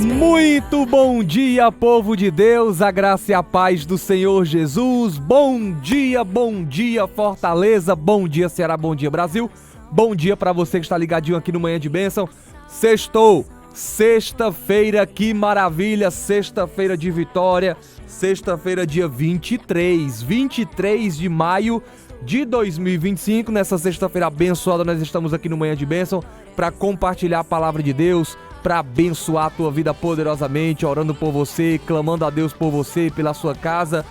Muito bom dia, povo de Deus, a graça e a paz do Senhor Jesus. Bom dia, Fortaleza, bom dia, Ceará, bom dia, Brasil. Bom dia para você que está ligadinho aqui no Manhã de Bênção. Sextou, sexta-feira, que maravilha, sexta-feira de vitória, sexta-feira dia 23 de maio de 2025. Nessa sexta-feira abençoada, nós estamos aqui no Manhã de Bênção para compartilhar a palavra de Deus, para abençoar a tua vida poderosamente, orando por você, clamando a Deus por você, pela sua casa,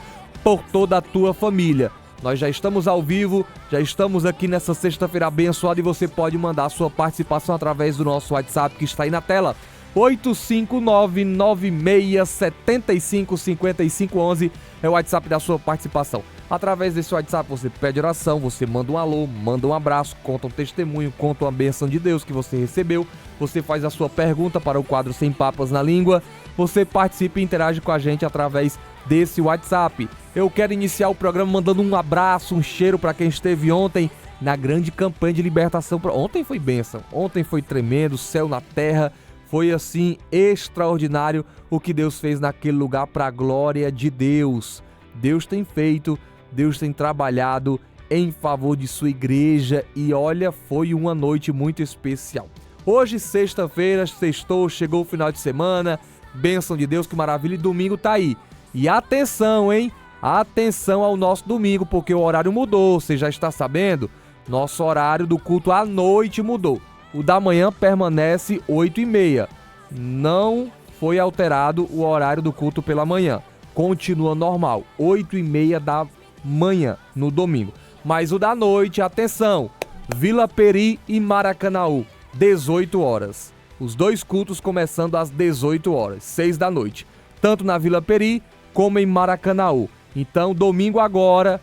por toda a tua família. Nós já estamos ao vivo, já estamos aqui nessa sexta-feira abençoada e você pode mandar a sua participação através do nosso WhatsApp que está aí na tela, 859-9675-5511 é o WhatsApp da sua participação. Através desse WhatsApp você pede oração, você manda um alô, manda um abraço, conta um testemunho, conta uma bênção de Deus que você recebeu, você faz a sua pergunta para o quadro Sem Papas na Língua, você participa e interage com a gente através desse WhatsApp. Eu quero iniciar o programa mandando um abraço, um cheiro para quem esteve ontem na grande campanha de libertação. Ontem foi bênção, ontem foi tremendo, céu na terra, foi assim extraordinário o que Deus fez naquele lugar para a glória de Deus. Deus tem feito, Deus tem trabalhado em favor de sua igreja e olha, foi uma noite muito especial. Hoje, sexta-feira, sextou, chegou o final de semana, bênção de Deus, que maravilha, e domingo tá aí. E atenção, hein? Atenção ao nosso domingo, porque o horário mudou, você já está sabendo? Nosso horário do culto à noite mudou. O da manhã permanece 8h30. Não foi alterado o horário do culto pela manhã. Continua normal, 8h30 da manhã no domingo. Mas o da noite, atenção, Vila Peri e Maracanaú, 18 horas. Os dois cultos começando às 18 horas, 6 da noite. Tanto na Vila Peri como em Maracanaú. Então, domingo agora,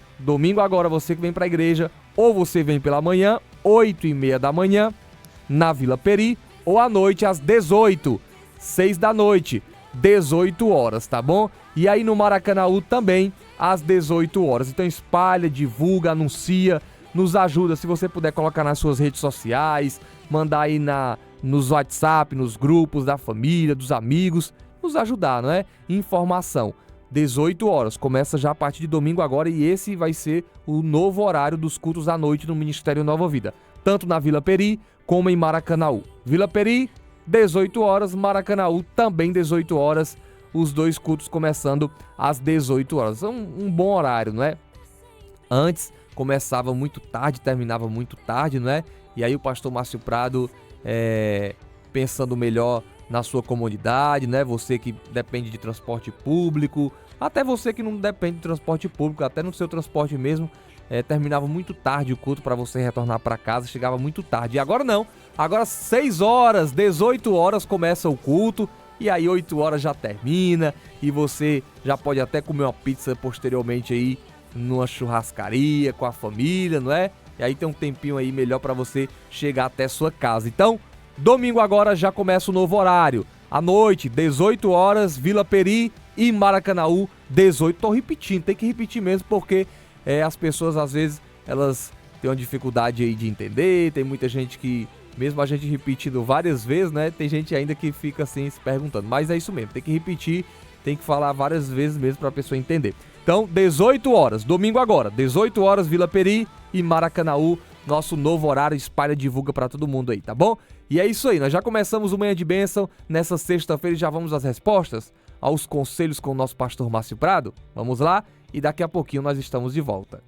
você que vem para a igreja, ou você vem pela manhã, 8h30 da manhã, na Vila Peri, ou à noite às 18, 6 da noite, 18 horas, tá bom? E aí no Maracanaú também, às 18 horas. Então espalha, divulga, anuncia, nos ajuda. Se você puder colocar nas suas redes sociais, mandar aí nos WhatsApp, nos grupos da família, dos amigos, nos ajudar, não é? Informação. 18 horas, começa já a partir de domingo agora e esse vai ser o novo horário dos cultos à noite no Ministério Nova Vida. Tanto na Vila Peri como em Maracanaú. Vila Peri, 18 horas, Maracanaú também 18 horas, os dois cultos começando às 18 horas. Um bom horário, não é? Antes começava muito tarde, terminava muito tarde, não é? E aí o pastor Márcio Prado, pensando melhor na sua comunidade, né? Você que depende de transporte público, até você que não depende de transporte público, até no seu transporte mesmo, terminava muito tarde o culto para você retornar para casa, chegava muito tarde. E agora não, agora 6 horas, 18 horas começa o culto e aí 8 horas já termina e você já pode até comer uma pizza posteriormente aí numa churrascaria com a família, não é? E aí tem um tempinho aí melhor para você chegar até sua casa. Então, domingo agora já começa o novo horário. À noite, 18 horas, Vila Peri e Maracanaú, 18. Tô repetindo, tem que repetir mesmo porque as pessoas às vezes elas têm uma dificuldade aí de entender. Tem muita gente que, mesmo a gente repetindo várias vezes, né? Tem gente ainda que fica assim se perguntando. Mas é isso mesmo, tem que repetir, tem que falar várias vezes mesmo para a pessoa entender. Então, 18 horas, domingo agora, 18 horas, Vila Peri e Maracanaú. Nosso novo horário, espalha, divulga pra todo mundo aí, tá bom? E é isso aí, nós já começamos o Manhã de Bênção nessa sexta-feira e já vamos às respostas, aos conselhos com o nosso pastor Márcio Prado. Vamos lá? E daqui a pouquinho nós estamos de volta.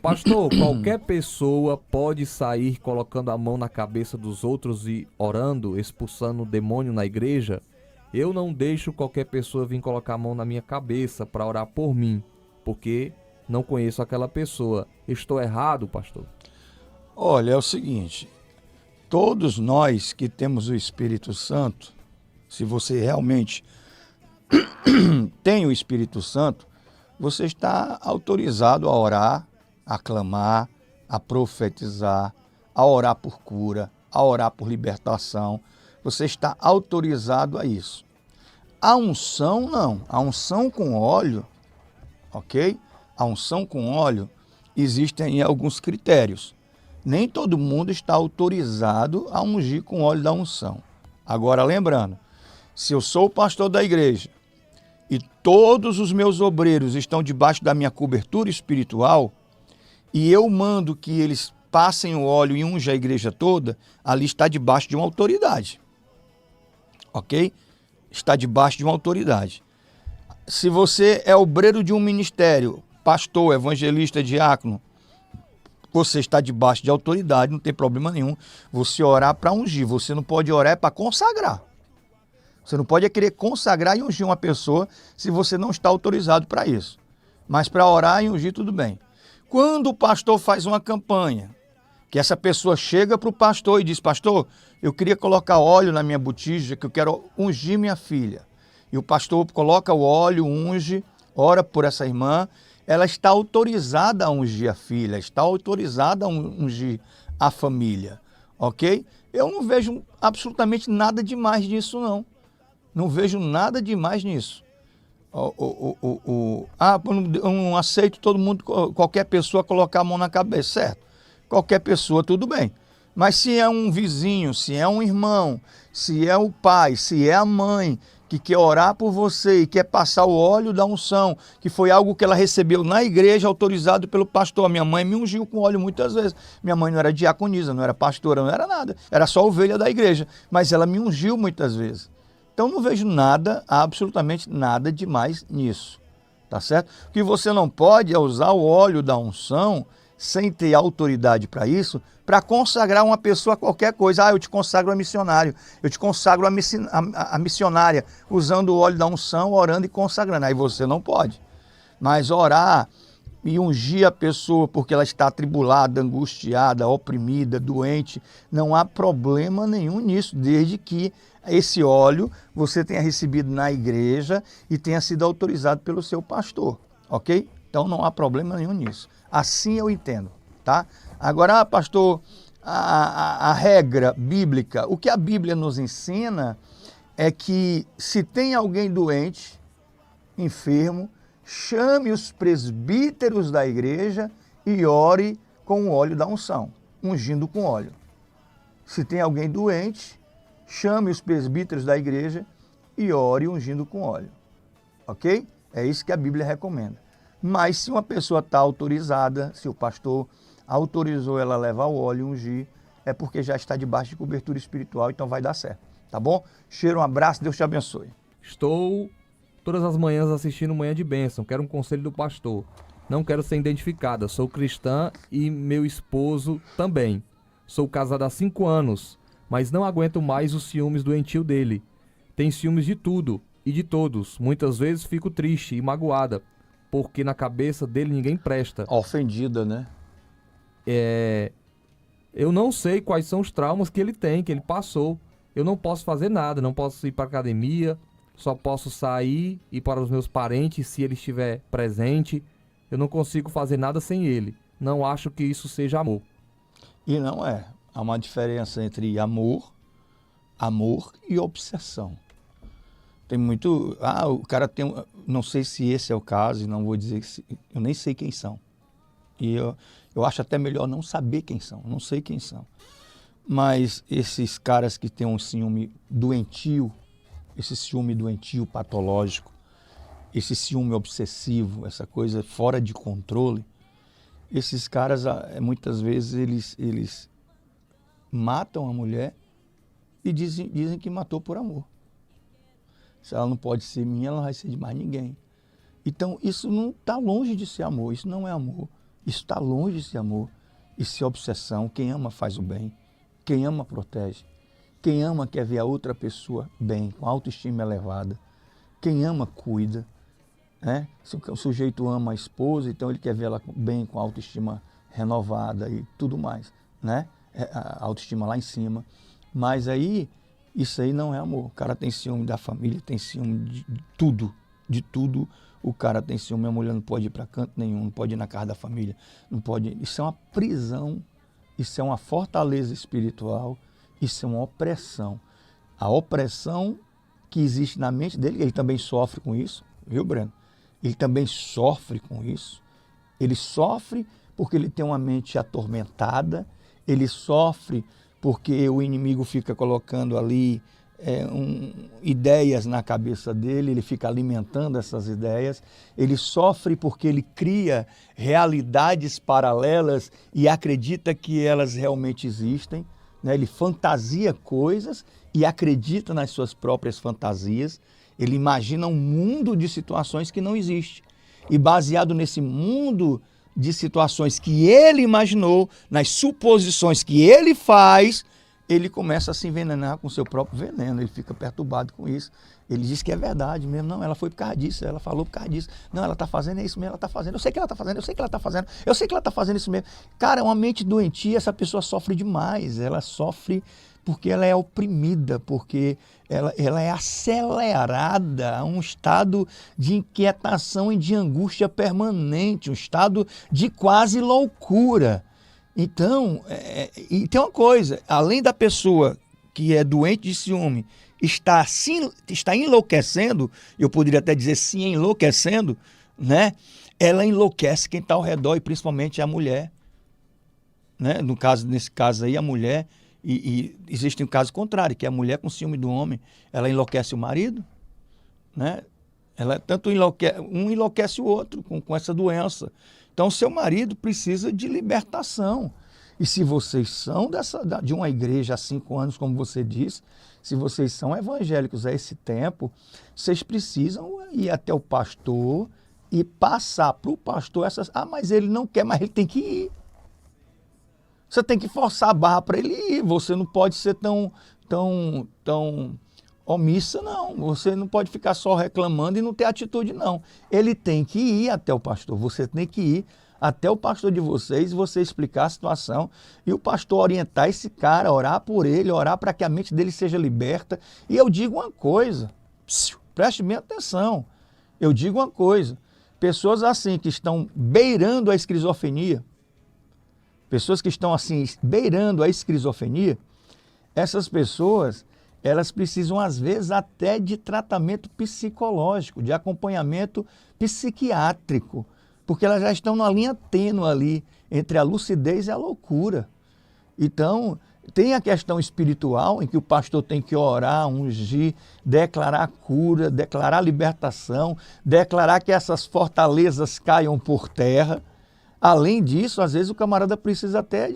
Pastor, qualquer pessoa pode sair colocando a mão na cabeça dos outros e orando, expulsando o demônio na igreja? Eu não deixo qualquer pessoa vir colocar a mão na minha cabeça para orar por mim, porque não conheço aquela pessoa. Estou errado, pastor? Olha, é o seguinte, todos nós que temos o Espírito Santo, se você realmente tem o Espírito Santo, você está autorizado a orar, a clamar, a profetizar, a orar por cura, a orar por libertação. Você está autorizado a isso. A unção não, a unção com óleo, ok? A unção com óleo, existem alguns critérios. Nem todo mundo está autorizado a ungir com óleo da unção. Agora, lembrando Se eu sou o pastor da igreja e todos os meus obreiros estão debaixo da minha cobertura espiritual e eu mando que eles passem o óleo e unja a igreja toda, ali está debaixo de uma autoridade. Ok? Está debaixo de uma autoridade. Se você é obreiro de um ministério, pastor, evangelista, diácono, você está debaixo de autoridade, não tem problema nenhum você orar para ungir. Você não pode orar para consagrar. Você não pode querer consagrar e ungir uma pessoa se você não está autorizado para isso. Mas para orar e ungir, tudo bem. Quando o pastor faz uma campanha, que essa pessoa chega para o pastor e diz, pastor, eu queria colocar óleo na minha botija, que eu quero ungir minha filha. E o pastor coloca o óleo, unge, ora por essa irmã, ela está autorizada a ungir a filha, está autorizada a ungir a família, ok? Eu não vejo absolutamente nada demais nisso, não. Não vejo nada demais nisso. Eu não aceito todo mundo, qualquer pessoa colocar a mão na cabeça, certo? Qualquer pessoa, tudo bem. Mas se é um vizinho, se é um irmão, se é o pai, se é a mãe que quer orar por você e quer passar o óleo da unção, que foi algo que ela recebeu na igreja, autorizado pelo pastor. Minha mãe me ungiu com óleo muitas vezes. Minha mãe não era diaconisa, não era pastora, não era nada. Era só ovelha da igreja. Mas ela me ungiu muitas vezes. Então não vejo nada, absolutamente nada demais nisso. Tá certo? O que você não pode é usar o óleo da unção sem ter autoridade para isso, para consagrar uma pessoa a qualquer coisa. Eu te consagro a missionário, eu te consagro a missionária, usando o óleo da unção, orando e consagrando. Aí você não pode. Mas orar e ungir a pessoa porque ela está atribulada, angustiada, oprimida, doente, não há problema nenhum nisso, desde que esse óleo você tenha recebido na igreja e tenha sido autorizado pelo seu pastor, ok? Então não há problema nenhum nisso. Assim eu entendo, tá? Agora, pastor, a regra bíblica, o que a Bíblia nos ensina é que se tem alguém doente, enfermo, chame os presbíteros da igreja e ore com o óleo da unção, ungindo com óleo. Se tem alguém doente, chame os presbíteros da igreja e ore ungindo com óleo, ok? É isso que a Bíblia recomenda. Mas se uma pessoa está autorizada, se o pastor autorizou ela a levar o óleo e ungir, é porque já está debaixo de cobertura espiritual, então vai dar certo, tá bom? Cheiro, um abraço, Deus te abençoe. Estou todas as manhãs assistindo Manhã de Bênção, quero um conselho do pastor. Não quero ser identificada, sou cristã e meu esposo também. Sou casada há 5 anos, mas não aguento mais os ciúmes doentio dele. Tem ciúmes de tudo e de todos. Muitas vezes fico triste e magoada, porque na cabeça dele ninguém presta. Ofendida, né? Eu não sei quais são os traumas que ele tem, que ele passou. Eu não posso fazer nada, não posso ir para academia, só posso sair, ir para os meus parentes se ele estiver presente. Eu não consigo fazer nada sem ele. Não acho que isso seja amor. E não é. Há uma diferença entre amor e obsessão. Tem muito... o cara tem... Não sei se esse é o caso, e não vou dizer que... Eu nem sei quem são. E eu acho até melhor não saber quem são, não sei quem são. Mas esses caras que têm um ciúme doentio, esse ciúme doentio patológico, esse ciúme obsessivo, essa coisa fora de controle, esses caras, muitas vezes, eles matam a mulher e dizem que matou por amor. Se ela não pode ser minha, ela não vai ser de mais ninguém. Então, isso não está longe de ser amor, isso não é amor. Isso está longe de ser amor. Isso é obsessão. Quem ama faz o bem. Quem ama protege. Quem ama quer ver a outra pessoa bem, com autoestima elevada. Quem ama cuida. Né? Se o sujeito ama a esposa, então ele quer ver ela bem, com autoestima renovada e tudo mais. Né? A autoestima lá em cima. Mas aí, isso aí não é amor. O cara tem ciúme da família, tem ciúme de tudo. De tudo. O cara tem ciúme, a mulher não pode ir para canto nenhum, não pode ir na casa da família, não pode. Isso é uma prisão, isso é uma fortaleza espiritual, isso é uma opressão. A opressão que existe na mente dele, ele também sofre com isso, viu, Breno? Ele também sofre com isso. Ele sofre porque ele tem uma mente atormentada, ele sofre porque o inimigo fica colocando ali ideias na cabeça dele, ele fica alimentando essas ideias, ele sofre porque ele cria realidades paralelas e acredita que elas realmente existem, né? Ele fantasia coisas e acredita nas suas próprias fantasias, ele imagina um mundo de situações que não existe. E baseado nesse mundo de situações que ele imaginou, nas suposições que ele faz, ele começa a se envenenar com o seu próprio veneno, ele fica perturbado com isso. Ele diz que é verdade mesmo, não, ela foi por causa disso, ela falou por causa disso, não, ela está fazendo isso mesmo, ela está fazendo, eu sei que ela está fazendo, eu sei que ela está fazendo, eu sei que ela está fazendo isso mesmo. Cara, uma mente doentia, essa pessoa sofre demais, ela sofre porque ela é oprimida, porque ela é acelerada a um estado de inquietação e de angústia permanente, um estado de quase loucura. Então, e tem uma coisa, além da pessoa que é doente de ciúme está enlouquecendo, eu poderia até dizer sim, enlouquecendo, né? Ela enlouquece quem está ao redor e principalmente a mulher, né? Nesse caso aí, a mulher, e existe um caso contrário, que é a mulher com ciúme do homem, ela enlouquece o marido, né? Ela tanto enlouquece o outro com essa doença. Então, seu marido precisa de libertação. E se vocês são de uma igreja há 5 anos, como você disse, se vocês são evangélicos a esse tempo, vocês precisam ir até o pastor e passar para o pastor essas... Ah, mas ele não quer, mas ele tem que ir. Você tem que forçar a barra para ele ir. Você não pode ser tão omissa, não. Você não pode ficar só reclamando e não ter atitude, não. Ele tem que ir até o pastor. Você tem que ir até o pastor de vocês e você explicar a situação e o pastor orientar esse cara, orar por ele, orar para que a mente dele seja liberta. E eu digo uma coisa, preste bem atenção. Eu digo uma coisa, pessoas assim que estão beirando a esquizofrenia, pessoas que estão assim beirando a esquizofrenia, essas pessoas, elas precisam às vezes até de tratamento psicológico, de acompanhamento psiquiátrico, porque elas já estão na linha tênue ali entre a lucidez e a loucura. Então, tem a questão espiritual em que o pastor tem que orar, ungir, declarar cura, declarar libertação, declarar que essas fortalezas caiam por terra. Além disso, às vezes o camarada precisa até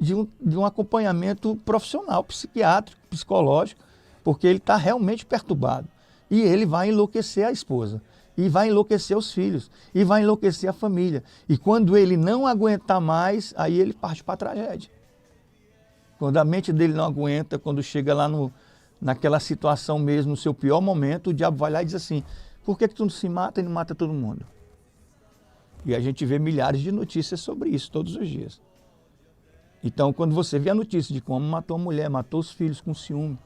de um acompanhamento profissional, psiquiátrico, psicológico, porque ele está realmente perturbado. E ele vai enlouquecer a esposa, e vai enlouquecer os filhos, e vai enlouquecer a família. E quando ele não aguentar mais, aí ele parte para a tragédia. Quando a mente dele não aguenta, quando chega lá naquela situação mesmo, no seu pior momento, o diabo vai lá e diz assim, por que tu não se mata e não mata todo mundo? E a gente vê milhares de notícias sobre isso todos os dias. Então, quando você vê a notícia de como matou a mulher, matou os filhos com ciúme,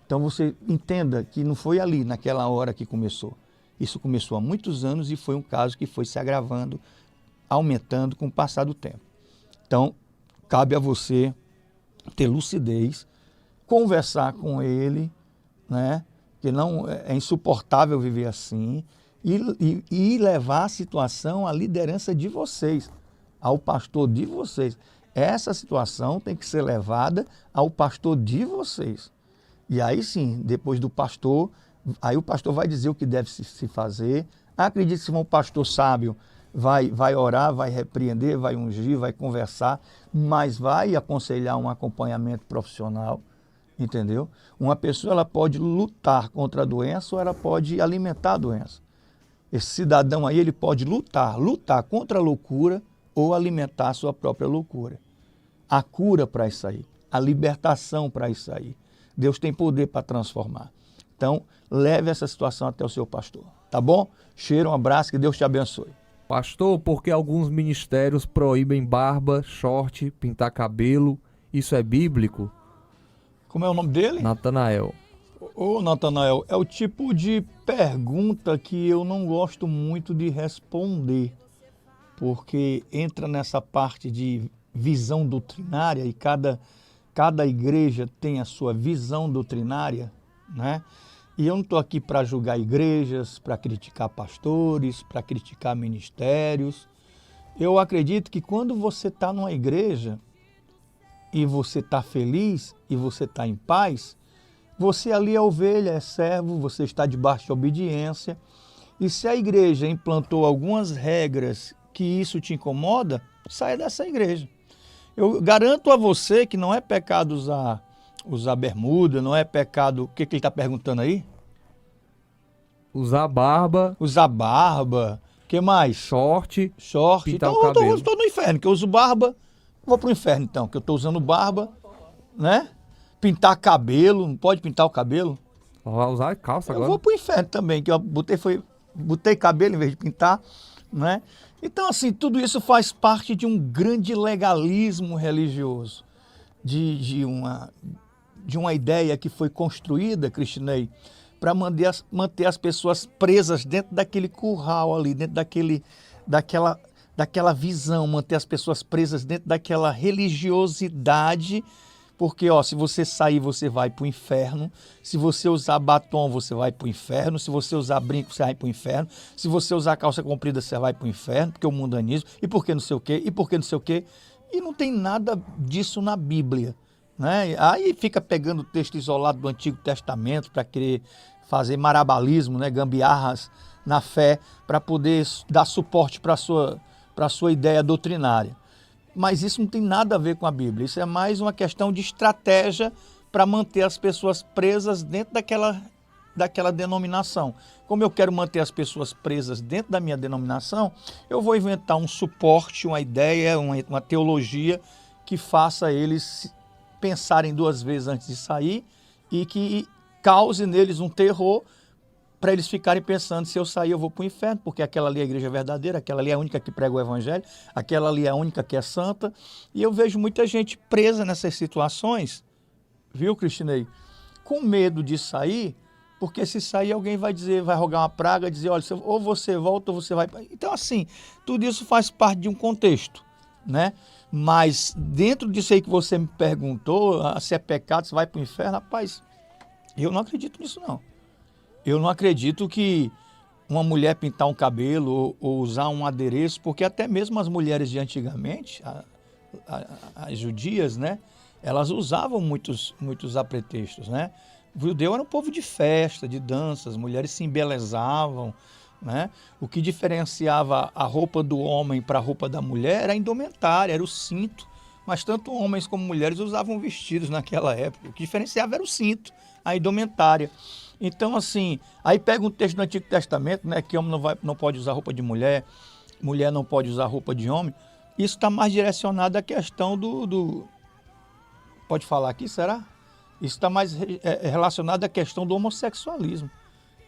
então você entenda que não foi ali, naquela hora que começou. Isso começou há muitos anos e foi um caso que foi se agravando, aumentando com o passar do tempo. Então, cabe a você ter lucidez, conversar com ele, né? Que não é insuportável viver assim, e levar a situação à liderança de vocês, ao pastor de vocês. Essa situação tem que ser levada ao pastor de vocês. E aí sim, depois do pastor, aí o pastor vai dizer o que deve se fazer. Acredite, se for um pastor sábio, vai orar, vai repreender, vai ungir, vai conversar, mas vai aconselhar um acompanhamento profissional, entendeu? Uma pessoa ela pode lutar contra a doença ou ela pode alimentar a doença. Esse cidadão aí ele pode lutar contra a loucura ou alimentar a sua própria loucura. A cura para isso aí, a libertação para isso aí. Deus tem poder para transformar. Então, leve essa situação até o seu pastor, tá bom? Cheiro, um abraço, que Deus te abençoe. Pastor, por que alguns ministérios proíbem barba, short, pintar cabelo? Isso é bíblico? Como é o nome dele? Natanael. Ô, Natanael, é o tipo de pergunta que eu não gosto muito de responder, porque entra nessa parte de visão doutrinária e cada igreja tem a sua visão doutrinária, né? E eu não estou aqui para julgar igrejas, para criticar pastores, para criticar ministérios. Eu acredito que quando você está numa igreja e você está feliz e você está em paz, Você ali é ovelha, é servo, você está debaixo de obediência. E se a igreja implantou algumas regras que isso te incomoda, saia dessa igreja. Eu garanto a você que não é pecado usar bermuda, não é pecado... O que ele está perguntando aí? Usar barba, Usar barba. O que mais? short, Short. pintar Então o eu cabelo. estou no inferno, que eu uso barba. Vou pro inferno então, que eu estou usando barba, né? Pintar cabelo, não pode pintar o cabelo? Vai usar calça Eu agora. vou pro inferno também, que eu botei cabelo em vez de pintar, né? Então, assim, tudo isso faz parte de um grande legalismo religioso, de uma ideia que foi construída, Cristinei, para manter as pessoas presas dentro daquele curral ali, dentro daquela visão, manter as pessoas presas dentro daquela religiosidade. Porque, se você sair, você vai para o inferno. Se você usar batom, você vai para o inferno. Se você usar brinco, você vai para o inferno. Se você usar calça comprida, você vai para o inferno, porque o mundanismo, e porque não sei o quê, e porque não sei o quê. E não tem nada disso na Bíblia, né? Aí fica pegando o texto isolado do Antigo Testamento para querer fazer marabalismo, né? Gambiarras na fé, para poder dar suporte para a sua ideia doutrinária. Mas isso não tem nada a ver com a Bíblia. Isso é mais uma questão de estratégia para manter as pessoas presas dentro daquela denominação. Como eu quero manter as pessoas presas dentro da minha denominação, eu vou inventar um suporte, uma ideia, uma teologia que faça eles pensarem duas vezes antes de sair e que cause neles um terror para eles ficarem pensando, se eu sair eu vou para o inferno, porque aquela ali é a igreja verdadeira, aquela ali é a única que prega o evangelho, aquela ali é a única que é santa. E eu vejo muita gente presa nessas situações, viu, Cristinei? Com medo de sair, porque se sair alguém vai rogar uma praga, dizer, olha, ou você volta ou você vai... Então, assim, tudo isso faz parte de um contexto, né? Mas dentro disso aí que você me perguntou, se é pecado, se vai para o inferno, rapaz, eu não acredito nisso não. Eu não acredito que uma mulher pintar um cabelo ou usar um adereço, porque até mesmo as mulheres de antigamente, as judias, né, elas usavam muitos apretextos, né? O judeu era um povo de festa, de dança, as mulheres se embelezavam, né? O que diferenciava a roupa do homem para a roupa da mulher era a indumentária, era o cinto. Mas tanto homens como mulheres usavam vestidos naquela época. O que diferenciava era o cinto, a indumentária. Então, assim, aí pega um texto do Antigo Testamento, né, que homem não pode usar roupa de mulher, mulher não pode usar roupa de homem. Isso está mais direcionado à questão do... Pode falar aqui, será? Isso está mais relacionado à questão do homossexualismo,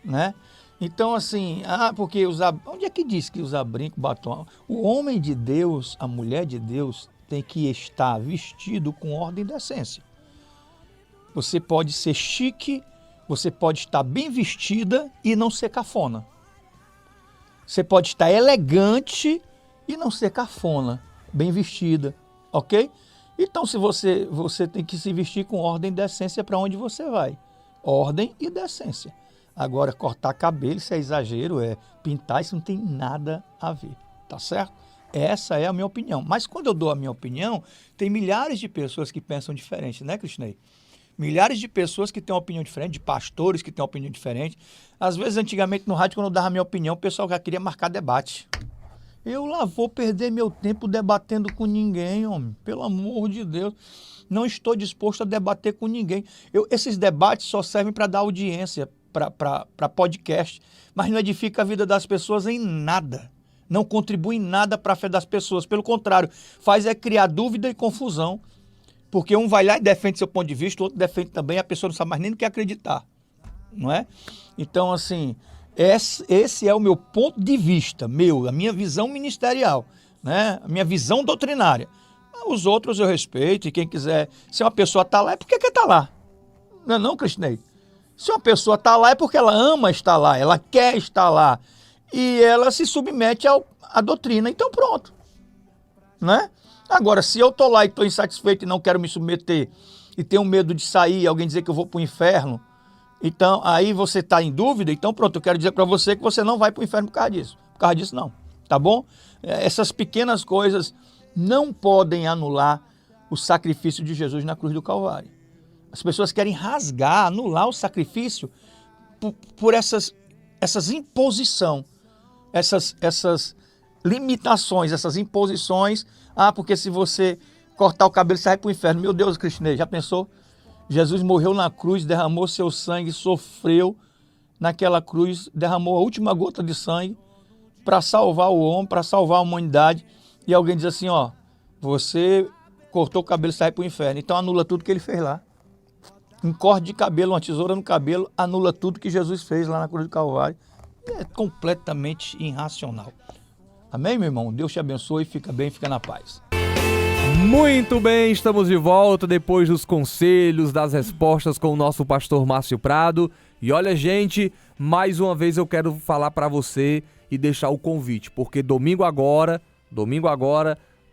né? Então, assim, porque onde é que diz que usar brinco, batom? O homem de Deus, a mulher de Deus, tem que estar vestido com ordem e decência. Você pode ser chique, você pode estar bem vestida e não ser cafona. Você pode estar elegante e não ser cafona, bem vestida, ok? Então, se você tem que se vestir com ordem e decência para onde você vai. Ordem e decência. Agora, cortar cabelo, isso é exagero, pintar, isso não tem nada a ver, tá certo? Essa é a minha opinião. Mas quando eu dou a minha opinião, tem milhares de pessoas que pensam diferente, né, Cristinei? Milhares de pessoas que têm uma opinião diferente, de pastores que têm uma opinião diferente. Às vezes, antigamente, no rádio, quando eu dava a minha opinião, o pessoal já queria marcar debate. Eu lá vou perder meu tempo debatendo com ninguém, homem. Pelo amor de Deus. Não estou disposto a debater com ninguém. Esses debates só servem para dar audiência, para podcast, mas não edifica a vida das pessoas em nada. Não contribui em nada para a fé das pessoas. Pelo contrário, faz criar dúvida e confusão. Porque um vai lá e defende seu ponto de vista, o outro defende também, a pessoa não sabe mais nem no que acreditar, não é? Então, assim, esse é o meu ponto de vista, a minha visão ministerial, né? A minha visão doutrinária. Os outros eu respeito e quem quiser, se uma pessoa está lá, é porque quer estar lá. Não é não, Cristinei? Se uma pessoa está lá, é porque ela ama estar lá, ela quer estar lá e ela se submete à doutrina, então pronto, né? Agora, se eu estou lá e estou insatisfeito e não quero me submeter e tenho medo de sair e alguém dizer que eu vou para o inferno, então aí você está em dúvida, então pronto, eu quero dizer para você que você não vai para o inferno por causa disso. Por causa disso não, tá bom? Essas pequenas coisas não podem anular o sacrifício de Jesus na cruz do Calvário. As pessoas querem rasgar, anular o sacrifício por essas imposições, essas limitações, essas imposições. Porque se você cortar o cabelo, você vai para o inferno. Meu Deus, Cristinei, já pensou? Jesus morreu na cruz, derramou seu sangue, sofreu naquela cruz, derramou a última gota de sangue para salvar o homem, para salvar a humanidade. E alguém diz assim, você cortou o cabelo, sai para o inferno. Então anula tudo que ele fez lá. Um corte de cabelo, uma tesoura no cabelo, anula tudo que Jesus fez lá na cruz do Calvário. É completamente irracional. Amém, meu irmão? Deus te abençoe, fica bem, fica na paz. Muito bem, estamos de volta depois dos conselhos, das respostas com o nosso pastor Márcio Prado. E olha, gente, mais uma vez eu quero falar para você e deixar o convite, porque domingo agora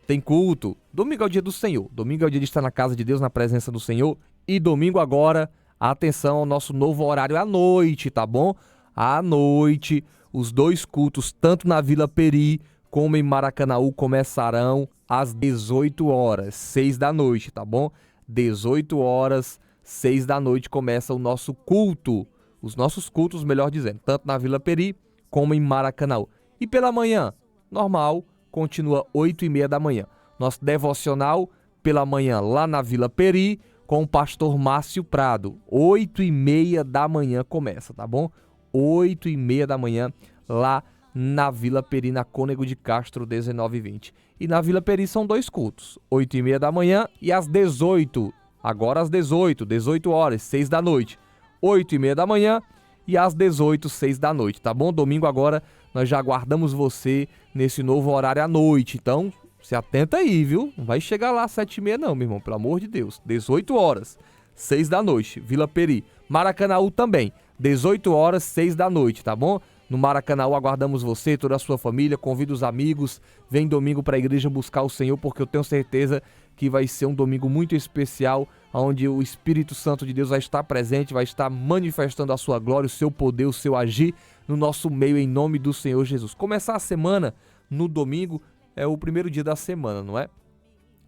tem culto. Domingo é o dia do Senhor, domingo é o dia de estar na casa de Deus, na presença do Senhor. E domingo agora, atenção ao nosso novo horário à noite, tá bom? À noite, os 2 cultos, tanto na Vila Peri como em Maracanaú, começarão às 18 horas, 6 da noite, tá bom? 18 horas, 6 da noite começa o nosso culto. Os nossos cultos, melhor dizendo, tanto na Vila Peri como em Maracanaú. E pela manhã, normal, continua 8h30 da manhã. Nosso devocional pela manhã lá na Vila Peri com o pastor Márcio Prado. 8h30 da manhã começa, tá bom? 8h30 da manhã lá na Vila Peri, na Cônego de Castro, 19h20. E na Vila Peri são 2 cultos, 8h30 da manhã e às 18h. Agora às 18 horas, 6 da noite. 8h30 da manhã e às 18h, 6 da noite, tá bom? Domingo agora nós já aguardamos você nesse novo horário à noite, então se atenta aí, viu? Não vai chegar lá às 7h30 não, meu irmão, pelo amor de Deus. 18 horas, 6 da noite, Vila Peri. Maracanaú também, 18 horas, 6 da noite, tá bom? No Maracanaú aguardamos você, toda a sua família, convida os amigos, vem domingo para a igreja buscar o Senhor, porque eu tenho certeza que vai ser um domingo muito especial, onde o Espírito Santo de Deus vai estar presente, vai estar manifestando a sua glória, o seu poder, o seu agir no nosso meio, em nome do Senhor Jesus. Começar a semana no domingo é o primeiro dia da semana, não é?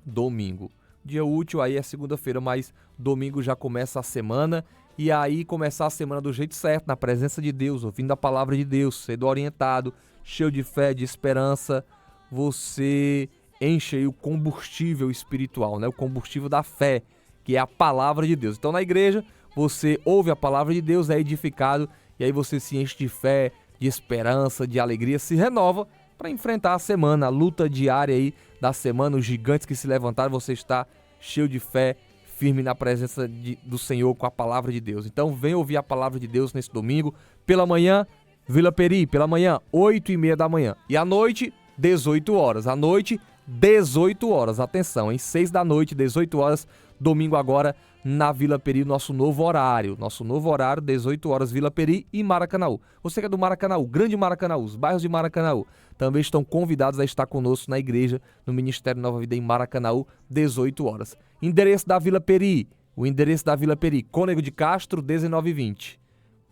Domingo. Dia útil aí é segunda-feira, mas domingo já começa a semana. E aí começar a semana do jeito certo, na presença de Deus, ouvindo a palavra de Deus, sendo orientado, cheio de fé, de esperança, você enche aí o combustível espiritual, né? O combustível da fé, que é a palavra de Deus. Então na igreja, você ouve a palavra de Deus, é edificado, e aí você se enche de fé, de esperança, de alegria, se renova para enfrentar a semana, a luta diária aí da semana, os gigantes que se levantaram, você está cheio de fé, firme na presença do Senhor com a palavra de Deus. Então vem ouvir a palavra de Deus nesse domingo, pela manhã, Vila Peri, pela manhã, 8h30 da manhã. E à noite, 18 horas. À noite, 18 horas. Atenção, hein? 6 da noite, 18 horas, domingo agora, na Vila Peri, nosso novo horário. Nosso novo horário, 18 horas, Vila Peri e Maracanaú. Você que é do Maracanaú, Grande Maracanaú, os bairros de Maracanaú, também estão convidados a estar conosco na igreja, no Ministério Nova Vida em Maracanaú, 18 horas. Endereço da Vila Peri, o endereço da Vila Peri, Cônego de Castro, 19h20.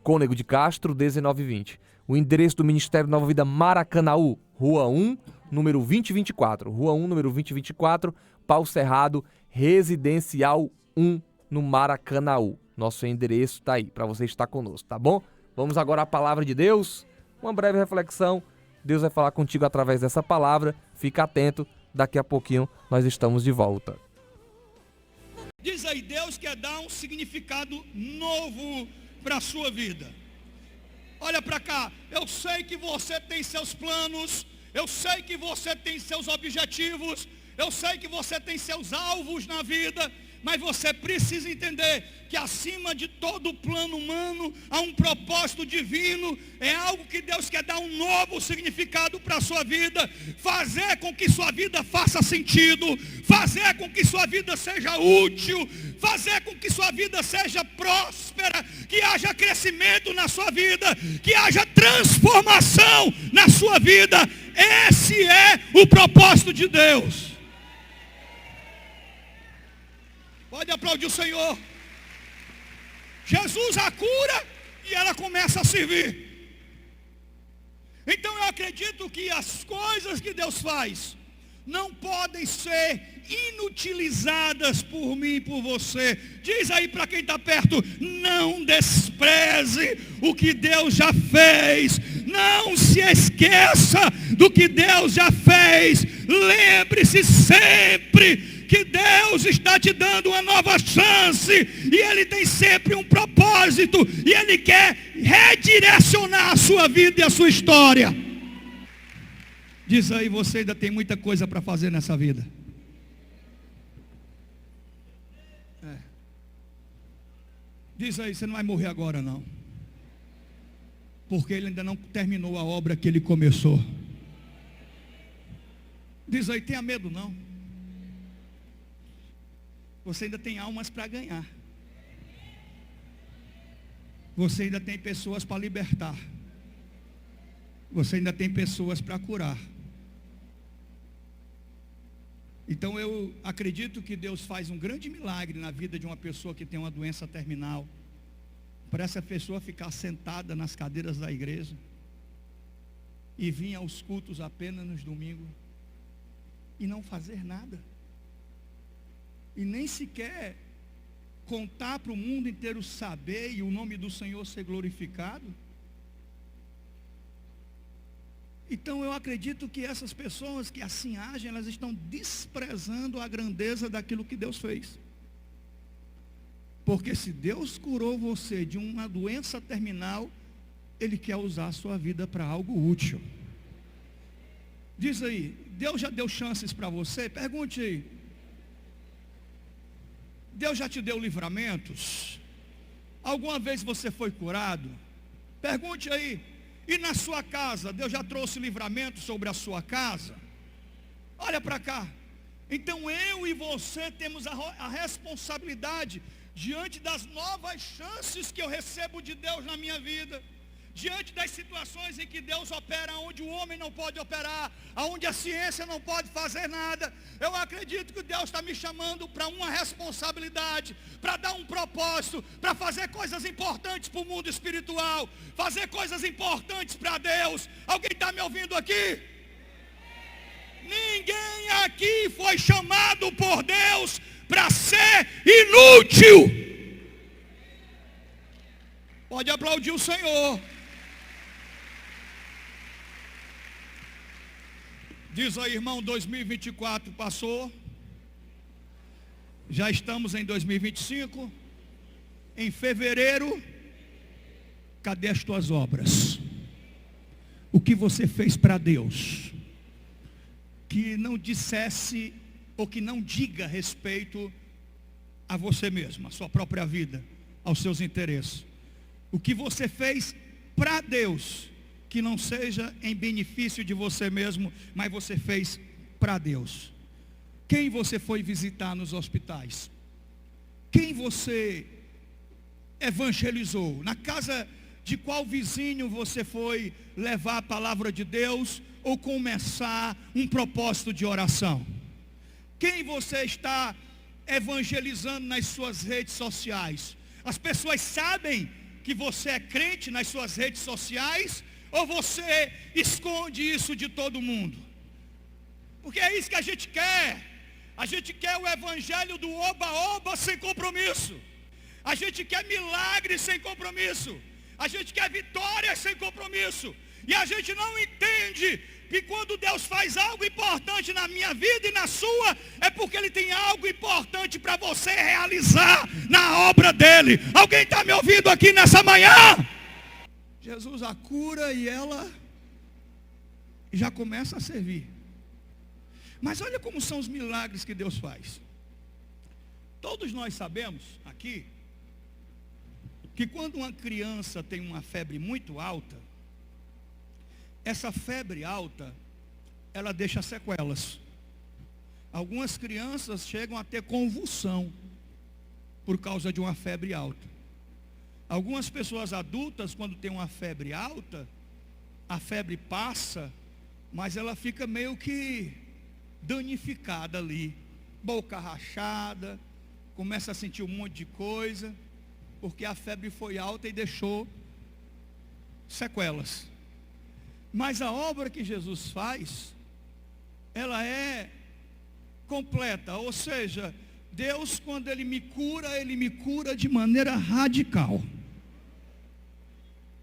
Cônego de Castro, 19h20. O endereço do Ministério Nova Vida Maracanaú, Rua 1, número 2024. Rua 1, número 2024, Pau Cerrado, Residencial 1, no Maracanaú. Nosso endereço está aí, para você estar conosco, tá bom? Vamos agora à palavra de Deus, uma breve reflexão. Deus vai falar contigo através dessa palavra. Fica atento, daqui a pouquinho nós estamos de volta. Diz aí, Deus quer dar um significado novo para a sua vida. Olha para cá, eu sei que você tem seus planos, eu sei que você tem seus objetivos, eu sei que você tem seus alvos na vida, mas você precisa entender que acima de todo plano humano há um propósito divino, é algo que Deus quer dar um novo significado para a sua vida, fazer com que sua vida faça sentido, fazer com que sua vida seja útil, fazer com que sua vida seja próspera, que haja crescimento na sua vida, que haja transformação na sua vida. Esse é o propósito de Deus. Pode aplaudir o Senhor. Jesus a cura e ela começa a servir. Então eu acredito que as coisas que Deus faz, não podem ser inutilizadas por mim e por você. Diz aí para quem está perto, não despreze o que Deus já fez. Não se esqueça do que Deus já fez. Lembre-se sempre que Deus está te dando uma nova chance. E Ele tem sempre um propósito. E Ele quer redirecionar a sua vida e a sua história. Diz aí, você ainda tem muita coisa para fazer nessa vida. Diz aí, você não vai morrer agora não. Porque Ele ainda não terminou a obra que Ele começou. Diz aí, tenha medo não. Você ainda tem almas para ganhar. Você ainda tem pessoas para libertar. Você ainda tem pessoas para curar. Então eu acredito que Deus faz um grande milagre na vida de uma pessoa que tem uma doença terminal. Para essa pessoa ficar sentada nas cadeiras da igreja e vir aos cultos apenas nos domingos e não fazer nada. E nem sequer contar para o mundo inteiro saber e o nome do Senhor ser glorificado. Então eu acredito que essas pessoas que assim agem, elas estão desprezando a grandeza daquilo que Deus fez. Porque se Deus curou você de uma doença terminal, Ele quer usar a sua vida para algo útil. Diz aí, Deus já deu chances para você? Pergunte aí. Deus já te deu livramentos? Alguma vez você foi curado? Pergunte aí. E na sua casa, Deus já trouxe livramento sobre a sua casa? Olha para cá. Então eu e você temos a responsabilidade diante das novas chances que eu recebo de Deus na minha vida. Diante das situações em que Deus opera, onde o homem não pode operar, onde a ciência não pode fazer nada. Eu acredito que Deus está me chamando para uma responsabilidade, para dar um propósito, para fazer coisas importantes para o mundo espiritual, fazer coisas importantes para Deus. Alguém está me ouvindo aqui? Ninguém aqui foi chamado por Deus para ser inútil. Pode aplaudir o Senhor. Diz aí, irmão, 2024 passou. Já estamos em 2025. Em fevereiro, cadê as tuas obras? O que você fez para Deus? Que não dissesse ou que não diga respeito a você mesmo, a sua própria vida, aos seus interesses. O que você fez para Deus, que não seja em benefício de você mesmo, mas você fez para Deus. Quem você foi visitar nos hospitais? Quem você evangelizou? Na casa de qual vizinho você foi levar a palavra de Deus ou começar um propósito de oração? Quem você está evangelizando nas suas redes sociais? As pessoas sabem que você é crente nas suas redes sociais? Ou você esconde isso de todo mundo? Porque é isso que a gente quer. A gente quer o evangelho do oba-oba sem compromisso. A gente quer milagres sem compromisso. A gente quer vitórias sem compromisso. E a gente não entende que quando Deus faz algo importante na minha vida e na sua, é porque Ele tem algo importante para você realizar na obra dEle. Alguém está me ouvindo aqui nessa manhã? Jesus a cura e ela já começa a servir. Mas olha como são os milagres que Deus faz. Todos nós sabemos aqui que quando uma criança tem uma febre muito alta, essa febre alta, ela deixa sequelas. Algumas crianças chegam a ter convulsão por causa de uma febre alta. Algumas pessoas adultas, quando tem uma febre alta, a febre passa, mas ela fica meio que danificada ali, boca rachada, começa a sentir um monte de coisa, porque a febre foi alta e deixou sequelas. Mas a obra que Jesus faz, ela é completa. Ou seja, Deus, quando Ele me cura de maneira radical.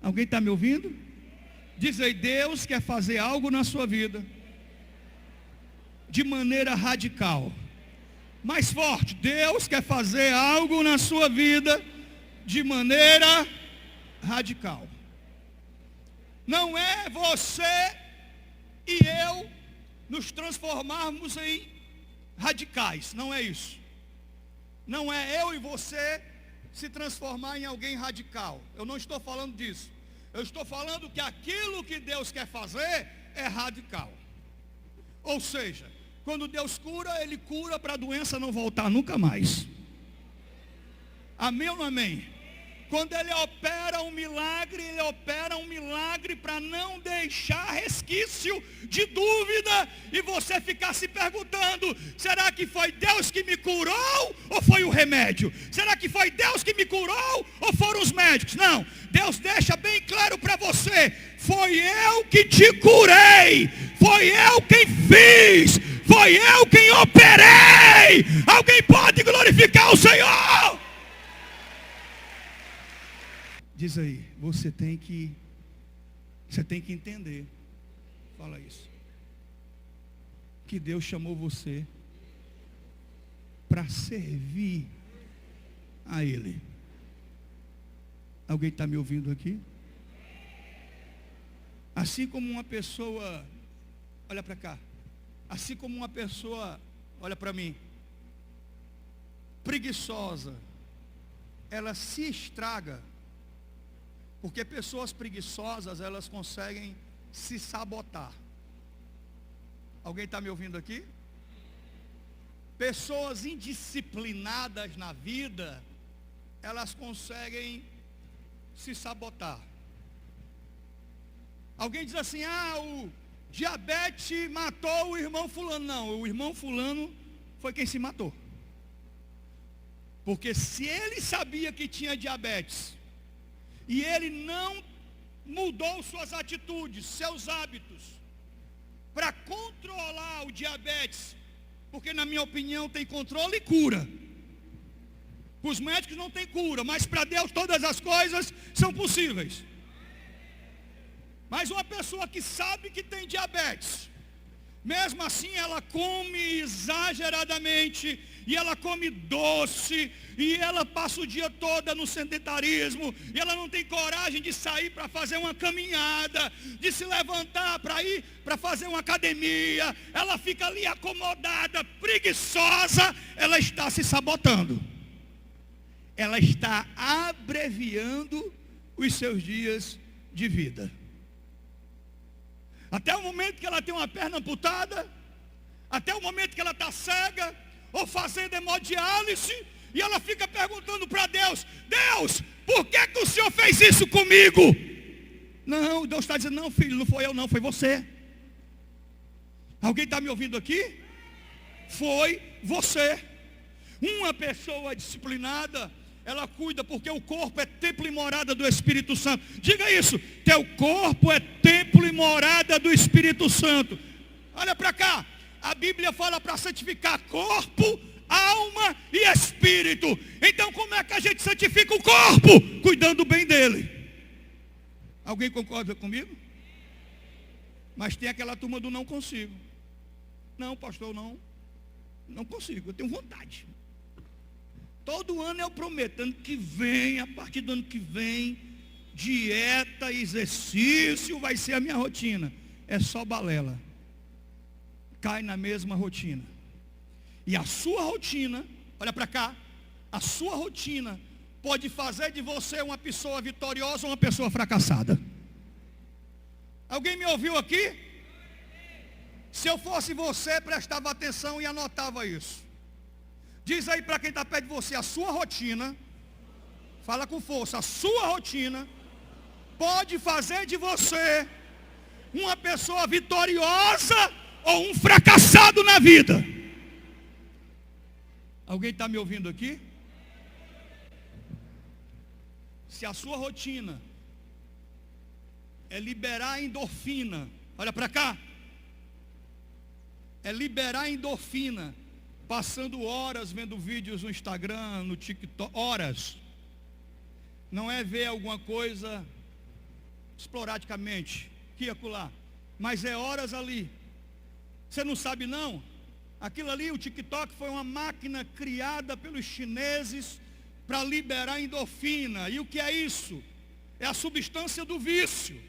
Alguém está me ouvindo? Diz aí, Deus quer fazer algo na sua vida de maneira radical. Mais forte, Deus quer fazer algo na sua vida de maneira radical. Não é você e eu nos transformarmos em radicais, não é isso. Não é eu e você se transformar em alguém radical. Eu não estou falando disso. Eu estou falando que aquilo que Deus quer fazer é radical. Ou seja, quando Deus cura, Ele cura para a doença não voltar nunca mais. Amém ou não amém? Quando Ele opera um milagre para não deixar resquício de dúvida e você ficar se perguntando, será que foi Deus que me curou ou foi o remédio? Será que foi Deus que me curou ou foram os médicos? Não, Deus deixa bem claro para você, foi eu que te curei, foi eu quem fiz, foi eu quem operei. Alguém pode glorificar o Senhor? Diz aí, você tem que entender, fala isso, que Deus chamou você para servir a Ele. Alguém está me ouvindo aqui? Assim como uma pessoa, olha para cá, assim como uma pessoa, olha para mim, preguiçosa, ela se estraga, porque pessoas preguiçosas, elas conseguem se sabotar. Alguém está me ouvindo aqui? Pessoas indisciplinadas na vida, elas conseguem se sabotar. Alguém diz assim, o diabetes matou o irmão fulano. Não, o irmão fulano foi quem se matou. Porque se ele sabia que tinha diabetes, e ele não mudou suas atitudes, seus hábitos, para controlar o diabetes, porque na minha opinião tem controle e cura. Para os médicos não tem cura, mas para Deus todas as coisas são possíveis. Mas uma pessoa que sabe que tem diabetes, mesmo assim ela come exageradamente, e ela come doce, e ela passa o dia todo no sedentarismo, e ela não tem coragem de sair para fazer uma caminhada, de se levantar para ir para fazer uma academia, ela fica ali acomodada, preguiçosa, ela está se sabotando, ela está abreviando os seus dias de vida. Até o momento que ela tem uma perna amputada, até o momento que ela está cega, ou fazendo hemodiálise, e ela fica perguntando para Deus, Deus, por que o Senhor fez isso comigo? Não, Deus está dizendo, não filho, não foi eu não, foi você. Alguém está me ouvindo aqui? Foi você. Uma pessoa disciplinada, ela cuida, porque o corpo é templo e morada do Espírito Santo. Diga isso, teu corpo é templo e morada do Espírito Santo. Olha para cá, a Bíblia fala para santificar corpo, alma e espírito. Então como é que a gente santifica o corpo? Cuidando bem dele. Alguém concorda comigo? Mas tem aquela turma do não consigo. Não, pastor, não consigo, eu tenho vontade. Todo ano eu prometo, ano que vem, a partir do ano que vem, dieta, exercício vai ser a minha rotina. É só balela. Cai na mesma rotina. E a sua rotina, olha para cá, a sua rotina pode fazer de você uma pessoa vitoriosa ou uma pessoa fracassada. Alguém me ouviu aqui? Se eu fosse você, prestava atenção e anotava isso. Diz aí para quem está perto de você, a sua rotina, fala com força, a sua rotina pode fazer de você uma pessoa vitoriosa ou um fracassado na vida. Alguém está me ouvindo aqui? Se a sua rotina é liberar endorfina, olha para cá, é liberar endorfina passando horas vendo vídeos no Instagram, no TikTok, horas. Não é ver alguma coisa esporadicamente, que acolá, mas é horas ali. Você não sabe não? Aquilo ali, o TikTok, foi uma máquina criada pelos chineses para liberar endorfina. E o que é isso? É a substância do vício.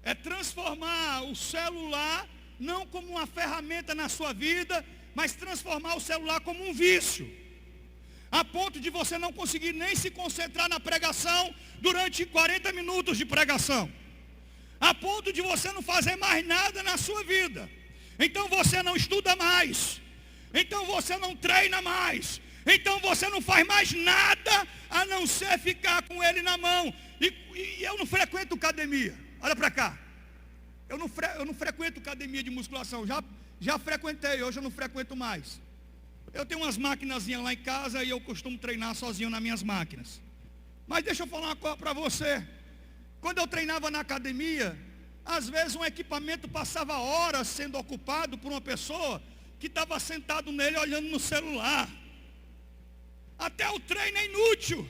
É transformar o celular não como uma ferramenta na sua vida, mas transformar o celular como um vício. A ponto de você não conseguir nem se concentrar na pregação durante 40 minutos de pregação. A ponto de você não fazer mais nada na sua vida. Então você não estuda mais. Então você não treina mais. Então você não faz mais nada a não ser ficar com ele na mão. E eu não frequento academia. Olha para cá. Eu não frequento academia de musculação. Já frequentei, hoje eu não frequento mais. Eu tenho umas maquinazinhas lá em casa e eu costumo treinar sozinho nas minhas máquinas. Mas deixa eu falar uma coisa para você. Quando eu treinava na academia, às vezes um equipamento passava horas sendo ocupado por uma pessoa que estava sentado nele olhando no celular. Até o treino é inútil.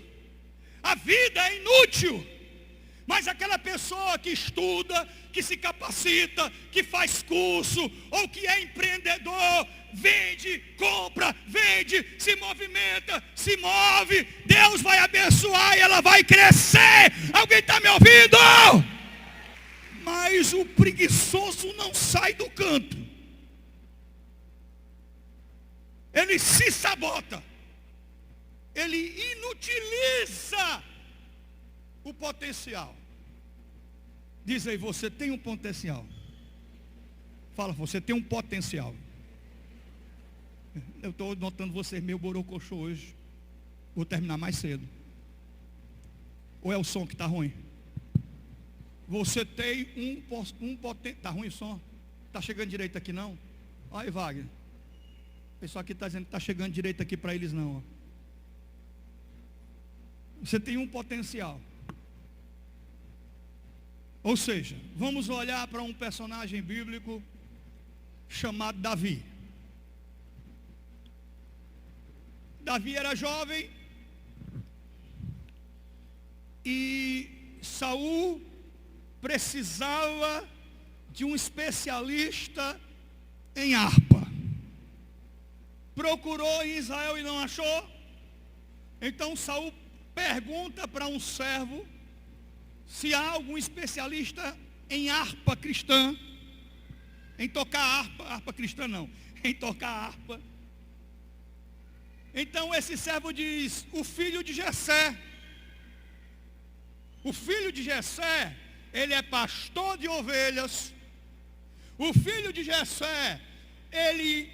A vida é inútil. Mas aquela pessoa que estuda, que se capacita, que faz curso, ou que é empreendedor, vende, compra, vende, se movimenta, se move, Deus vai abençoar e ela vai crescer. Alguém está me ouvindo? Mas o preguiçoso não sai do canto. Ele se sabota. Ele inutiliza o potencial. Diz aí, você tem um potencial. Fala, você tem um potencial. Eu estou notando vocês meio borocochô hoje. Vou terminar mais cedo. Ou é o som que está ruim? Você tem um potencial. Está ruim o som? Está chegando direito aqui não? Olha aí, Wagner. O pessoal aqui está dizendo que está chegando direito aqui para eles não. Ó. Você tem um potencial. Ou seja, vamos olhar para um personagem bíblico chamado Davi. Davi era jovem e Saul precisava de um especialista em harpa. Procurou em Israel e não achou. Então Saul pergunta para um servo se há algum especialista em harpa cristã, em tocar harpa cristã não, em tocar harpa. Então esse servo diz, o filho de Jessé. O filho de Jessé, ele é pastor de ovelhas. O filho de Jessé, ele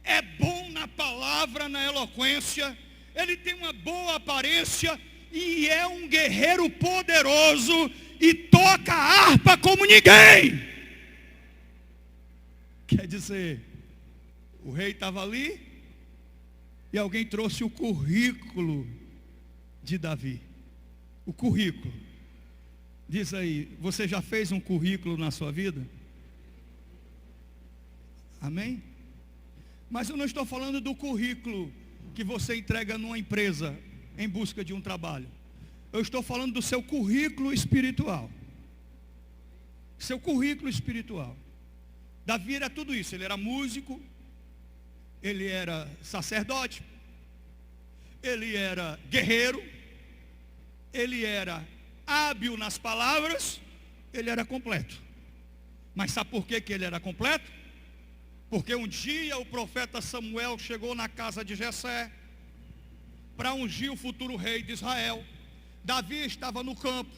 é bom na palavra, na eloquência. Ele tem uma boa aparência e é um guerreiro poderoso e toca a harpa como ninguém. Quer dizer, o rei estava ali e alguém trouxe o currículo de Davi. O currículo. Diz aí, você já fez um currículo na sua vida? Amém? Mas eu não estou falando do currículo que você entrega numa empresa em busca de um trabalho. Eu estou falando do seu currículo espiritual. Seu currículo espiritual. Davi era tudo isso. Ele era músico, ele era sacerdote, ele era guerreiro, ele era hábil nas palavras, ele era completo. Mas sabe por que ele era completo? Porque um dia o profeta Samuel chegou na casa de Jessé para ungir o futuro rei de Israel. Davi estava no campo.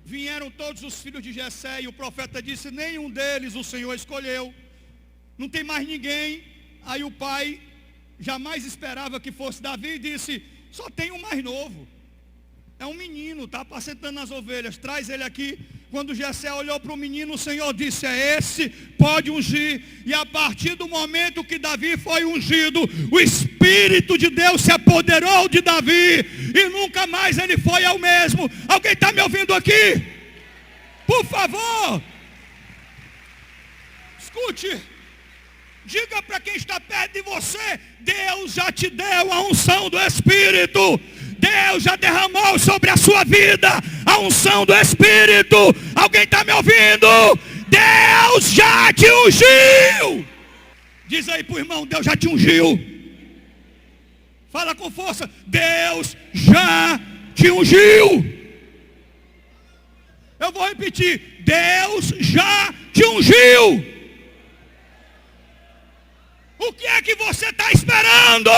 Vieram todos os filhos de Jessé e o profeta disse, nenhum deles o Senhor escolheu. Não tem mais ninguém. Aí o pai jamais esperava que fosse Davi e disse, só tem um mais novo. É um menino, está apacentando as ovelhas, traz ele aqui. Quando Jessé olhou para o menino, o Senhor disse, é esse, pode ungir. E a partir do momento que Davi foi ungido, o Espírito de Deus se apoderou de Davi e nunca mais ele foi ao mesmo. Alguém está me ouvindo aqui? Por favor, escute. Diga para quem está perto de você, Deus já te deu a unção do Espírito. Deus já derramou sobre a sua vida a unção do Espírito. Alguém está me ouvindo? Deus já te ungiu. Diz aí para o irmão, Deus já te ungiu. Fala com força, Deus já te ungiu. Eu vou repetir, Deus já te ungiu. O que é que você está esperando?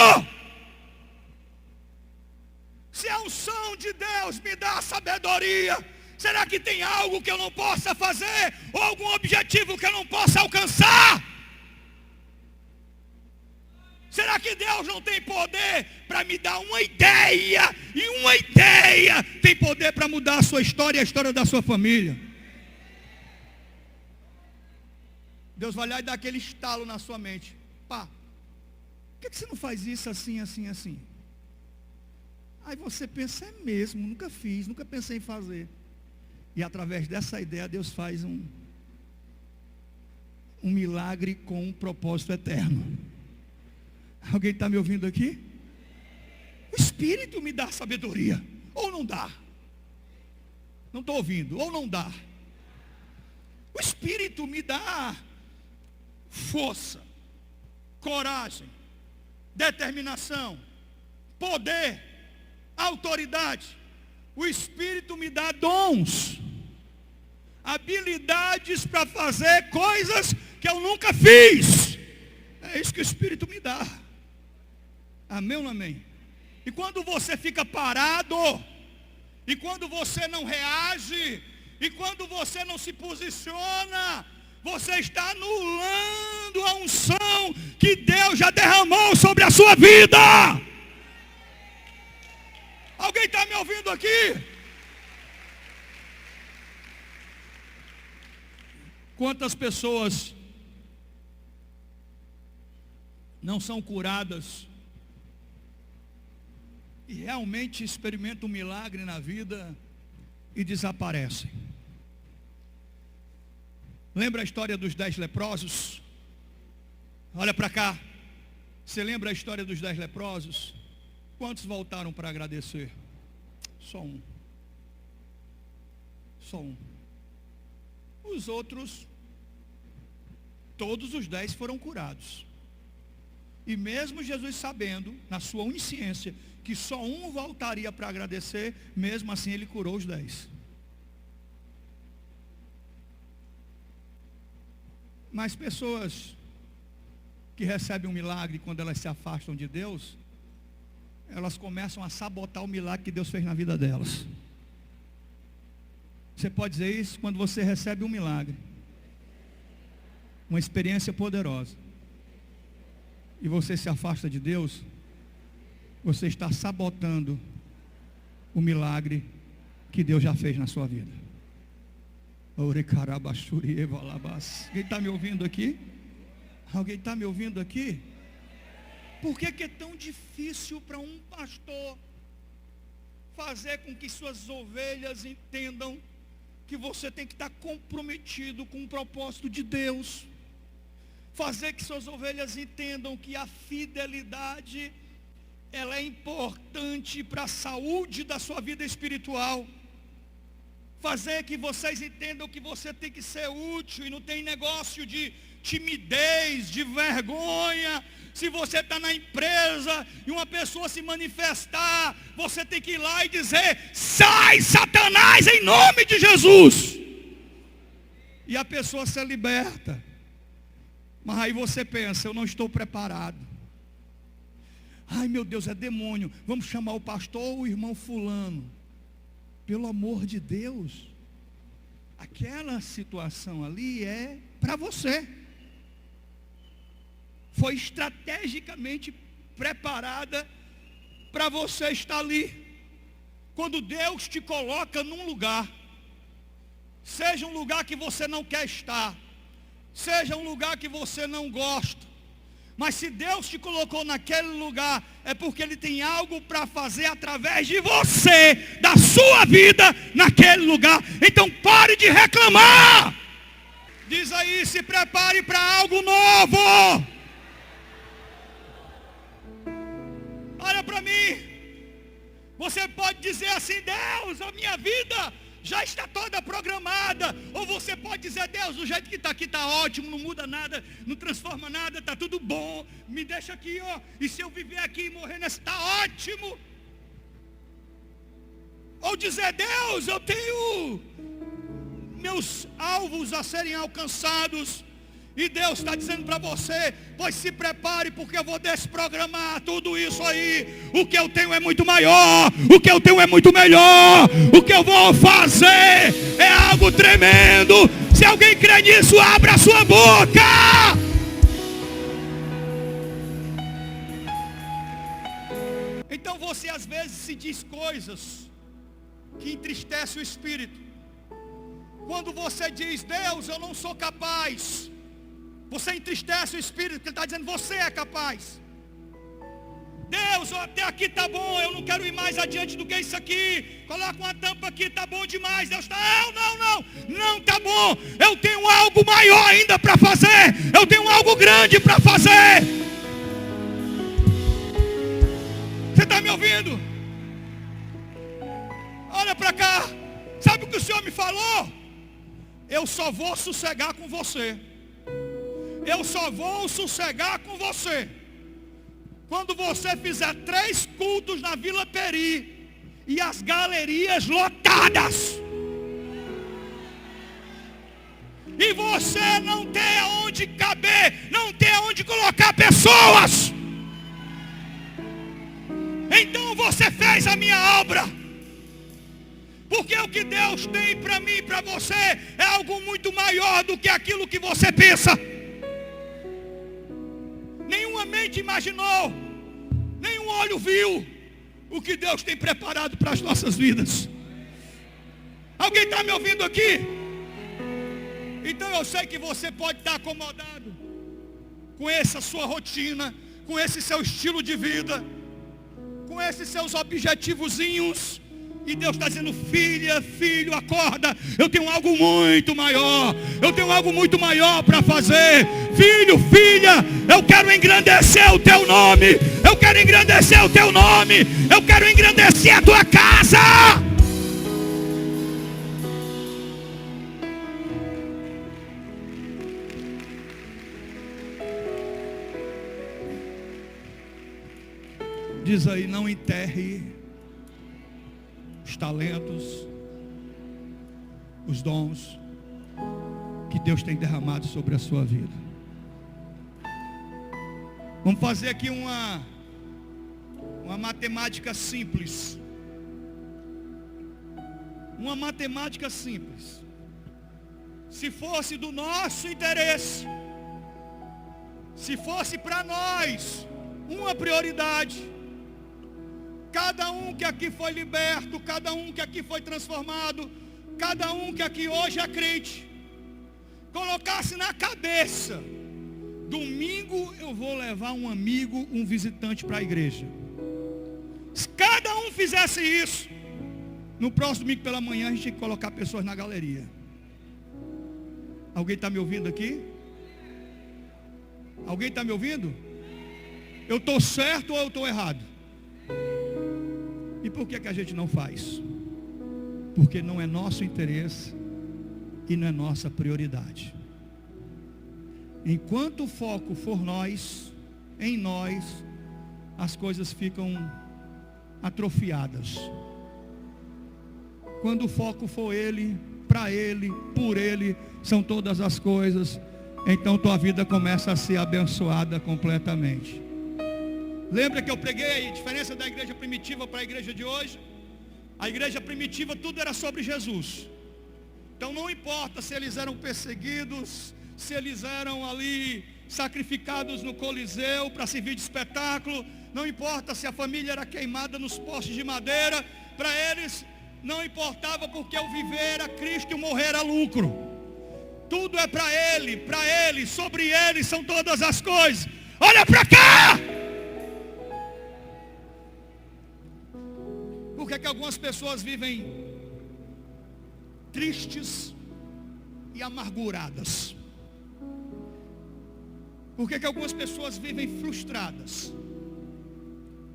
Se a unção de Deus me dá sabedoria, será que tem algo que eu não possa fazer? Ou algum objetivo que eu não possa alcançar? Será que Deus não tem poder para me dar uma ideia? E uma ideia tem poder para mudar a sua história e a história da sua família. Deus vai lá e dá aquele estalo na sua mente. Pá, por que você não faz isso assim, assim, assim? Aí você pensa, é mesmo, nunca fiz, nunca pensei em fazer. E através dessa ideia Deus faz um milagre com um propósito eterno. Alguém está me ouvindo aqui? O Espírito me dá sabedoria. Ou não dá? Não estou ouvindo. Ou não dá? O Espírito me dá força, coragem, determinação, poder, autoridade. O Espírito me dá dons, habilidades para fazer coisas que eu nunca fiz. É isso que o Espírito me dá. Amém ou não amém? E quando você fica parado, e quando você não reage, e quando você não se posiciona, você está anulando a unção que Deus já derramou sobre a sua vida. Alguém está me ouvindo aqui? Quantas pessoas não são curadas e realmente experimentam um milagre na vida e desaparecem? Lembra a história dos 10 leprosos? Olha para cá. Você lembra a história dos 10 leprosos? Quantos voltaram para agradecer? Só um. Só um. Os outros, todos os 10 foram curados. E mesmo Jesus sabendo, na sua onisciência, que só um voltaria para agradecer, mesmo assim ele curou os 10. Mas pessoas que recebem um milagre quando elas se afastam de Deus, elas começam a sabotar o milagre que Deus fez na vida delas. Você pode dizer isso quando você recebe um milagre, uma experiência poderosa, e você se afasta de Deus, você está sabotando o milagre que Deus já fez na sua vida. Alguém está me ouvindo aqui? Alguém está me ouvindo aqui? Por que é tão difícil para um pastor fazer com que suas ovelhas entendam que você tem que estar comprometido com o propósito de Deus? Fazer que suas ovelhas entendam que a fidelidade, ela é importante para a saúde da sua vida espiritual. Fazer que vocês entendam que você tem que ser útil e não tem negócio de timidez, de vergonha. Se você está na empresa e uma pessoa se manifestar, você tem que ir lá e dizer: sai, Satanás, em nome de Jesus. E a pessoa se liberta. Mas aí você pensa: eu não estou preparado. Ai meu Deus, é demônio. Vamos chamar o pastor ou o irmão fulano. Pelo amor de Deus, aquela situação ali é para você. Foi estrategicamente preparada para você estar ali. Quando Deus te coloca num lugar, seja um lugar que você não quer estar, seja um lugar que você não gosta, mas se Deus te colocou naquele lugar, é porque Ele tem algo para fazer através de você, da sua vida, naquele lugar. Então pare de reclamar. Diz aí, se prepare para algo novo. Olha para mim. Você pode dizer assim: Deus, a minha vida já está toda programada. Ou você pode dizer: Deus, do jeito que está aqui está ótimo, não muda nada, não transforma nada, está tudo bom, me deixa aqui, ó. E se eu viver aqui e morrer nessa, está ótimo. Ou dizer: Deus, eu tenho meus alvos a serem alcançados. E Deus está dizendo para você: pois se prepare, porque eu vou desprogramar tudo isso aí. O que eu tenho é muito maior, o que eu tenho é muito melhor. O que eu vou fazer é algo tremendo. Se alguém crê nisso, abra a sua boca. Então você às vezes se diz coisas que entristecem o espírito. Quando você diz: Deus, eu não sou capaz, você entristece o espírito, porque ele está dizendo: você é capaz. Deus, até aqui está bom, eu não quero ir mais adiante do que isso aqui. Coloca uma tampa aqui, está bom demais. Deus está: não está bom. Eu tenho algo maior ainda para fazer. Eu tenho algo grande para fazer. Você está me ouvindo? Olha para cá. Sabe o que o Senhor me falou? Eu só vou sossegar com você. Eu só vou sossegar com você quando você fizer 3 cultos na Vila Peri e as galerias lotadas. E você não tem aonde caber, não tem aonde colocar pessoas. Então você fez a minha obra. Porque o que Deus tem para mim e para você é algo muito maior do que aquilo que você pensa. Nenhuma mente imaginou, nenhum olho viu o que Deus tem preparado para as nossas vidas. Alguém está me ouvindo aqui? Então eu sei que você pode estar acomodado com essa sua rotina, com esse seu estilo de vida, com esses seus objetivozinhos. E Deus está dizendo: filha, filho, acorda. Eu tenho algo muito maior. Eu tenho algo muito maior para fazer. Filho, filha, eu quero engrandecer o teu nome. Eu quero engrandecer o teu nome. Eu quero engrandecer a tua casa. Diz aí: não enterre os talentos, os dons que Deus tem derramado sobre a sua vida. Vamos fazer aqui uma matemática simples. Uma matemática simples. Se fosse do nosso interesse, se fosse para nós uma prioridade, cada um que aqui foi liberto, cada um que aqui foi transformado, cada um que aqui hoje é crente, colocasse na cabeça: domingo eu vou levar um amigo, um visitante para a igreja. Se cada um fizesse isso, no próximo domingo pela manhã a gente tinha que colocar pessoas na galeria. Alguém está me ouvindo aqui? Alguém está me ouvindo? Eu estou certo ou eu estou errado? E por que a gente não faz? Porque não é nosso interesse e não é nossa prioridade. Enquanto o foco for nós, em nós, as coisas ficam atrofiadas. Quando o foco for Ele, para Ele, por Ele, são todas as coisas, então tua vida começa a ser abençoada completamente. Lembra que eu preguei a diferença da igreja primitiva para a igreja de hoje? A igreja primitiva, tudo era sobre Jesus. Então não importa se eles eram perseguidos, se eles eram ali sacrificados no Coliseu para servir de espetáculo, não importa se a família era queimada nos postes de madeira, para eles não importava, porque o viver era Cristo e o morrer era lucro. Tudo é para Ele, sobre Ele são todas as coisas. Olha para cá! Por que algumas pessoas vivem tristes e amarguradas? Por que algumas pessoas vivem frustradas?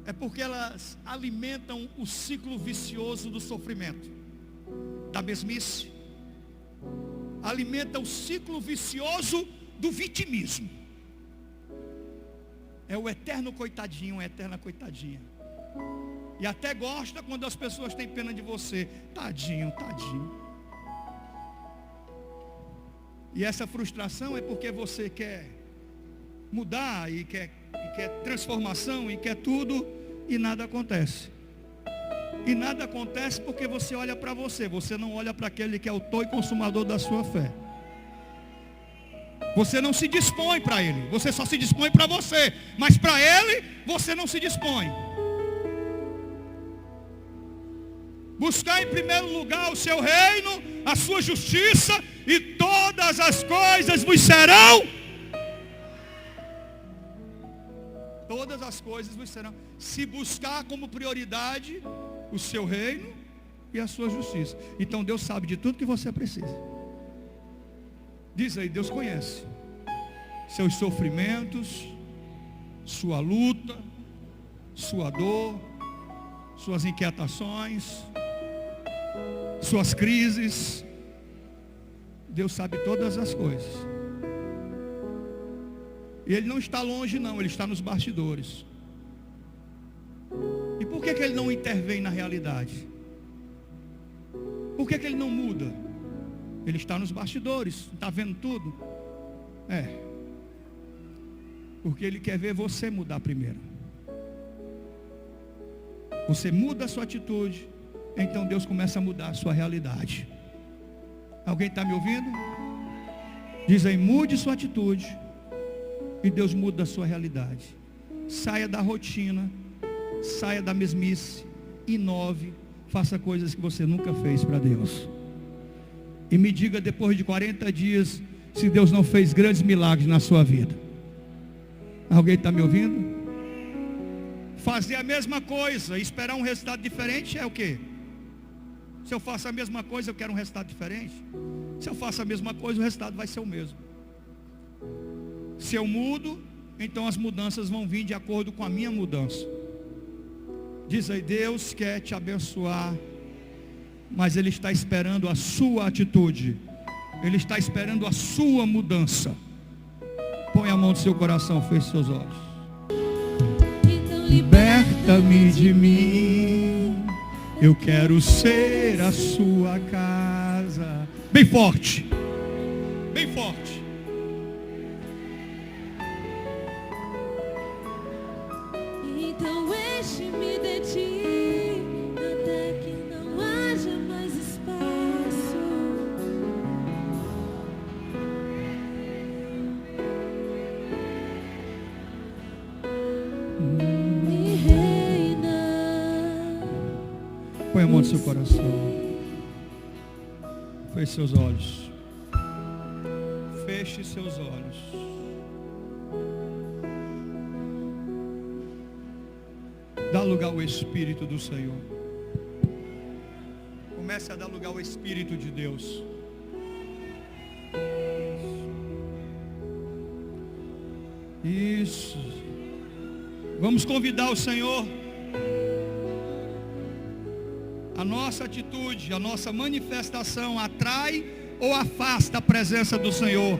é porque elas alimentam o ciclo vicioso do sofrimento, da mesmice, alimenta o ciclo vicioso do vitimismo. É o eterno coitadinho, a eterna coitadinha. E até gosta quando as pessoas têm pena de você. Tadinho, tadinho. E essa frustração é porque você quer mudar e quer transformação e quer tudo e nada acontece. E nada acontece porque você olha para você. Você não olha para aquele que é o autor e consumador da sua fé. Você não se dispõe para ele. Você só se dispõe para você. Mas para ele, você não se dispõe. Buscar em primeiro lugar o seu reino, a sua justiça, e todas as coisas vos serão. Todas as coisas vos serão. Se buscar como prioridade o seu reino e a sua justiça. Então Deus sabe de tudo que você precisa. Diz aí, Deus conhece seus sofrimentos, sua luta, sua dor, suas inquietações, suas crises. Deus sabe todas as coisas. E Ele não está longe não, Ele está nos bastidores. E por que Ele não intervém na realidade? Por que Ele não muda? Ele está nos bastidores, está vendo tudo? Porque Ele quer ver você mudar primeiro. Você muda a sua atitude, então Deus começa a mudar a sua realidade. Alguém está me ouvindo? Diz aí, mude sua atitude e Deus muda a sua realidade. Saia da rotina, saia da mesmice, inove, faça coisas que você nunca fez para Deus. E me diga depois de 40 dias se Deus não fez grandes milagres na sua vida. Alguém está me ouvindo? Fazer a mesma coisa, esperar um resultado diferente é o quê? Se eu faço a mesma coisa, eu quero um resultado diferente. Se eu faço a mesma coisa, o resultado vai ser o mesmo. Se eu mudo, então as mudanças vão vir de acordo com a minha mudança. Diz aí, Deus quer te abençoar, mas Ele está esperando a sua atitude. Ele está esperando a sua mudança. Põe a mão no seu coração, feche seus olhos. Então, liberta-me de mim. Eu quero ser a sua casa. Bem forte. Bem forte. Então enche-me de ti, até que não haja mais espaço. E reina. Põe a mão no seu coração. Feche seus olhos. Feche seus olhos. Dá lugar ao Espírito do Senhor. Comece a dar lugar ao Espírito de Deus. Isso. Vamos convidar o Senhor. A nossa atitude, a nossa manifestação atrai ou afasta a presença do Senhor?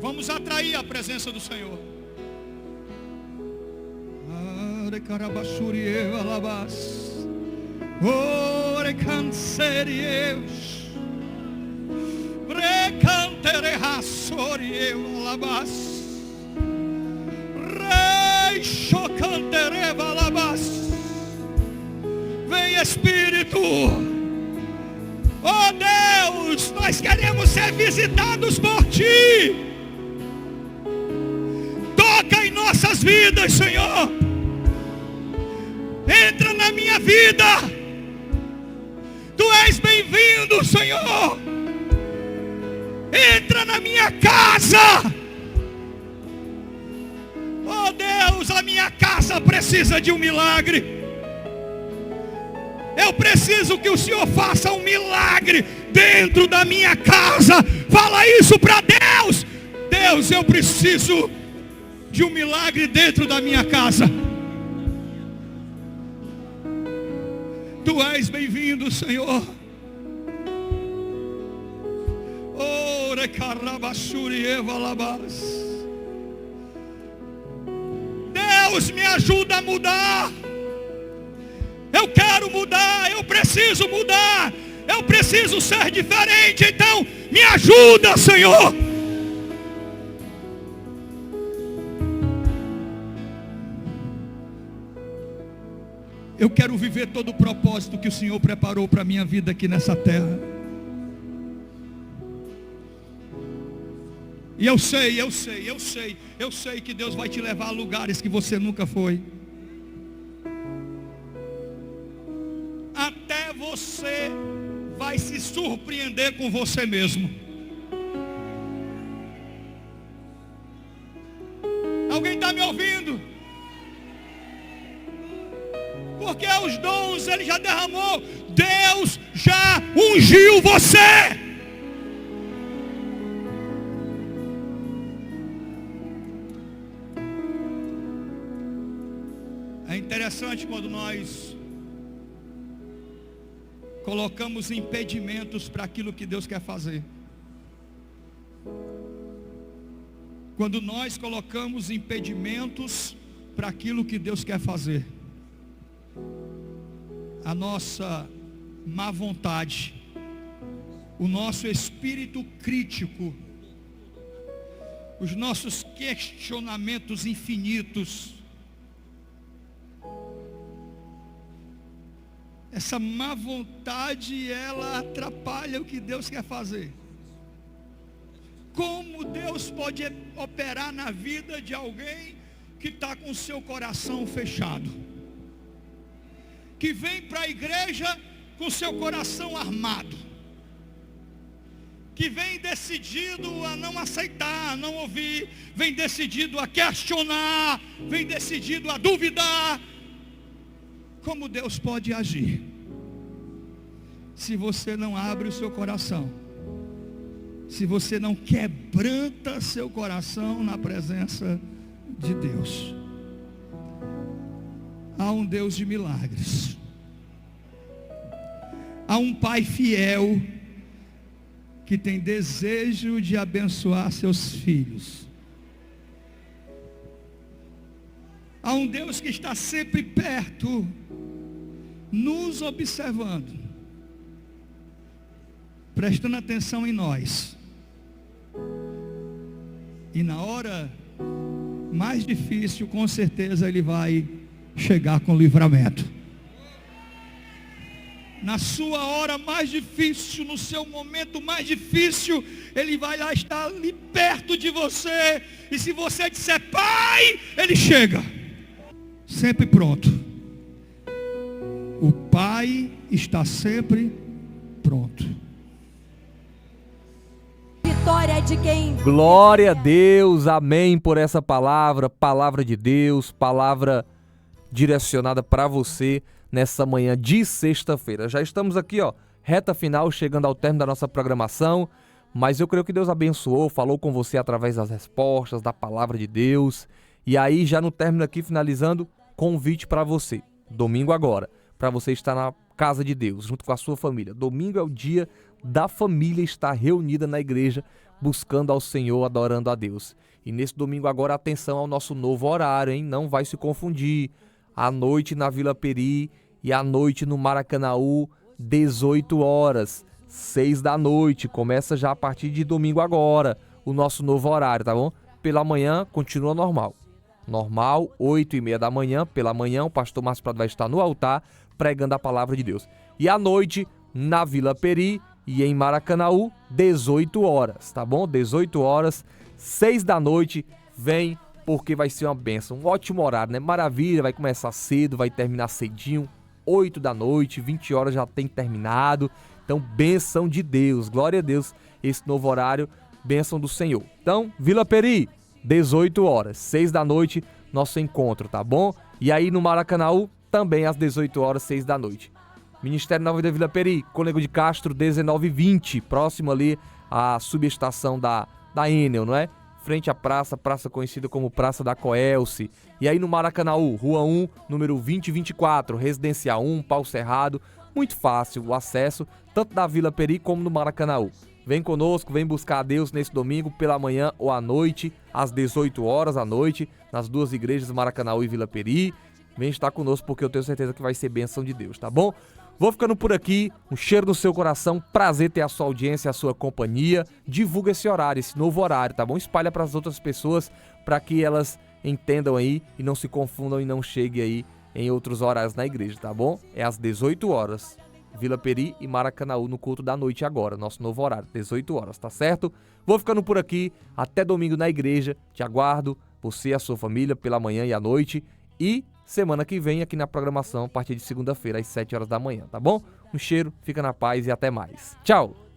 Vamos atrair a presença do Senhor. Vem Espírito. Oh Deus, nós queremos ser visitados por Ti. Toca em nossas vidas, Senhor. Entra na minha vida. Tu és bem-vindo, Senhor. Entra na minha casa. Oh Deus, a minha casa precisa de um milagre. Eu preciso que o Senhor faça um milagre dentro da minha casa. Fala isso para Deus. Deus, eu preciso de um milagre dentro da minha casa. Tu és bem-vindo, Senhor. Ore carabashuri evalabas. Deus, me ajuda a mudar. Eu quero mudar, eu preciso mudar, eu preciso ser diferente. Então, me ajuda, Senhor. Eu quero viver todo o propósito que o Senhor preparou para a minha vida aqui nessa terra. E eu sei que Deus vai te levar a lugares que você nunca foi. Até você vai se surpreender com você mesmo. Alguém está me ouvindo? Porque os dons Ele já derramou. Deus já ungiu você. É interessante quando nós colocamos impedimentos para aquilo que Deus quer fazer. Quando nós colocamos impedimentos para aquilo que Deus quer fazer, a nossa má vontade, o nosso espírito crítico, os nossos questionamentos infinitos, essa má vontade, ela atrapalha o que Deus quer fazer. Como Deus pode operar na vida de alguém que está com o seu coração fechado? Que vem para a igreja com seu coração armado? Que vem decidido a não aceitar, a não ouvir, vem decidido a questionar, vem decidido a duvidar. Como Deus pode agir se você não abre o seu coração, se você não quebranta seu coração na presença de Deus? Há um Deus de milagres, há um Pai fiel que tem desejo de abençoar seus filhos. Há um Deus que está sempre perto, nos observando, prestando atenção em nós. E na hora mais difícil, com certeza Ele vai chegar com livramento. Na sua hora mais difícil, no seu momento mais difícil, Ele vai lá estar ali perto de você. E se você disser Pai, Ele chega. Sempre pronto. O Pai está sempre pronto. Vitória de quem? Glória a Deus, amém por essa palavra, palavra de Deus, palavra direcionada para você nessa manhã de sexta-feira. Já estamos aqui, reta final, chegando ao término da nossa programação, mas eu creio que Deus abençoou, falou com você através das respostas, da palavra de Deus. E aí, já no término aqui, finalizando, convite para você, domingo agora, para você estar na casa de Deus, junto com a sua família. Domingo é o dia da família estar reunida na igreja, buscando ao Senhor, adorando a Deus. E nesse domingo agora, atenção ao nosso novo horário, hein? Não vai se confundir. À noite na Vila Peri e à noite no Maracanaú, 18 horas, 6 da noite. Começa já a partir de domingo agora, o nosso novo horário, tá bom? Pela manhã, continua normal. Normal, 8h30 da manhã. Pela manhã, o pastor Márcio Prado vai estar no altar, pregando a palavra de Deus. E à noite, na Vila Peri e em Maracanaú, 18 horas, tá bom? 18 horas, 6 da noite, vem, porque vai ser uma bênção. Um ótimo horário, né? Maravilha, vai começar cedo, vai terminar cedinho, 8 da noite, 20 horas já tem terminado. Então, bênção de Deus, glória a Deus, esse novo horário, bênção do Senhor. Então, Vila Peri, 18 horas, 6 da noite, nosso encontro, tá bom? E aí no Maracanaú, também às 18 horas, 6 da noite. Ministério Nova da Vila Peri, Cônego de Castro, 19h20, próximo ali à subestação da Enel, não é? Frente à praça conhecida como Praça da Coelce. E aí no Maracanaú, Rua 1, número 2024, Residencial 1, Pau Cerrado, Muito fácil o acesso, tanto da Vila Peri como no Maracanaú. Vem conosco, vem buscar a Deus nesse domingo pela manhã ou à noite, às 18 horas à noite, nas duas igrejas Maracanaú e Vila Peri. Vem estar conosco porque eu tenho certeza que vai ser bênção de Deus, tá bom? Vou ficando por aqui, um cheiro no seu coração, prazer ter a sua audiência, a sua companhia. Divulga esse horário, esse novo horário, tá bom? Espalha para as outras pessoas para que elas entendam aí e não se confundam e não cheguem aí em outros horários na igreja, tá bom? É às 18 horas. Vila Peri e Maracanaú no culto da noite agora, nosso novo horário, 18 horas, tá certo? Vou ficando por aqui, até domingo na igreja, te aguardo, você e a sua família, pela manhã e à noite, e semana que vem aqui na programação, a partir de segunda-feira, às 7 horas da manhã, tá bom? Um cheiro, fica na paz e até mais. Tchau!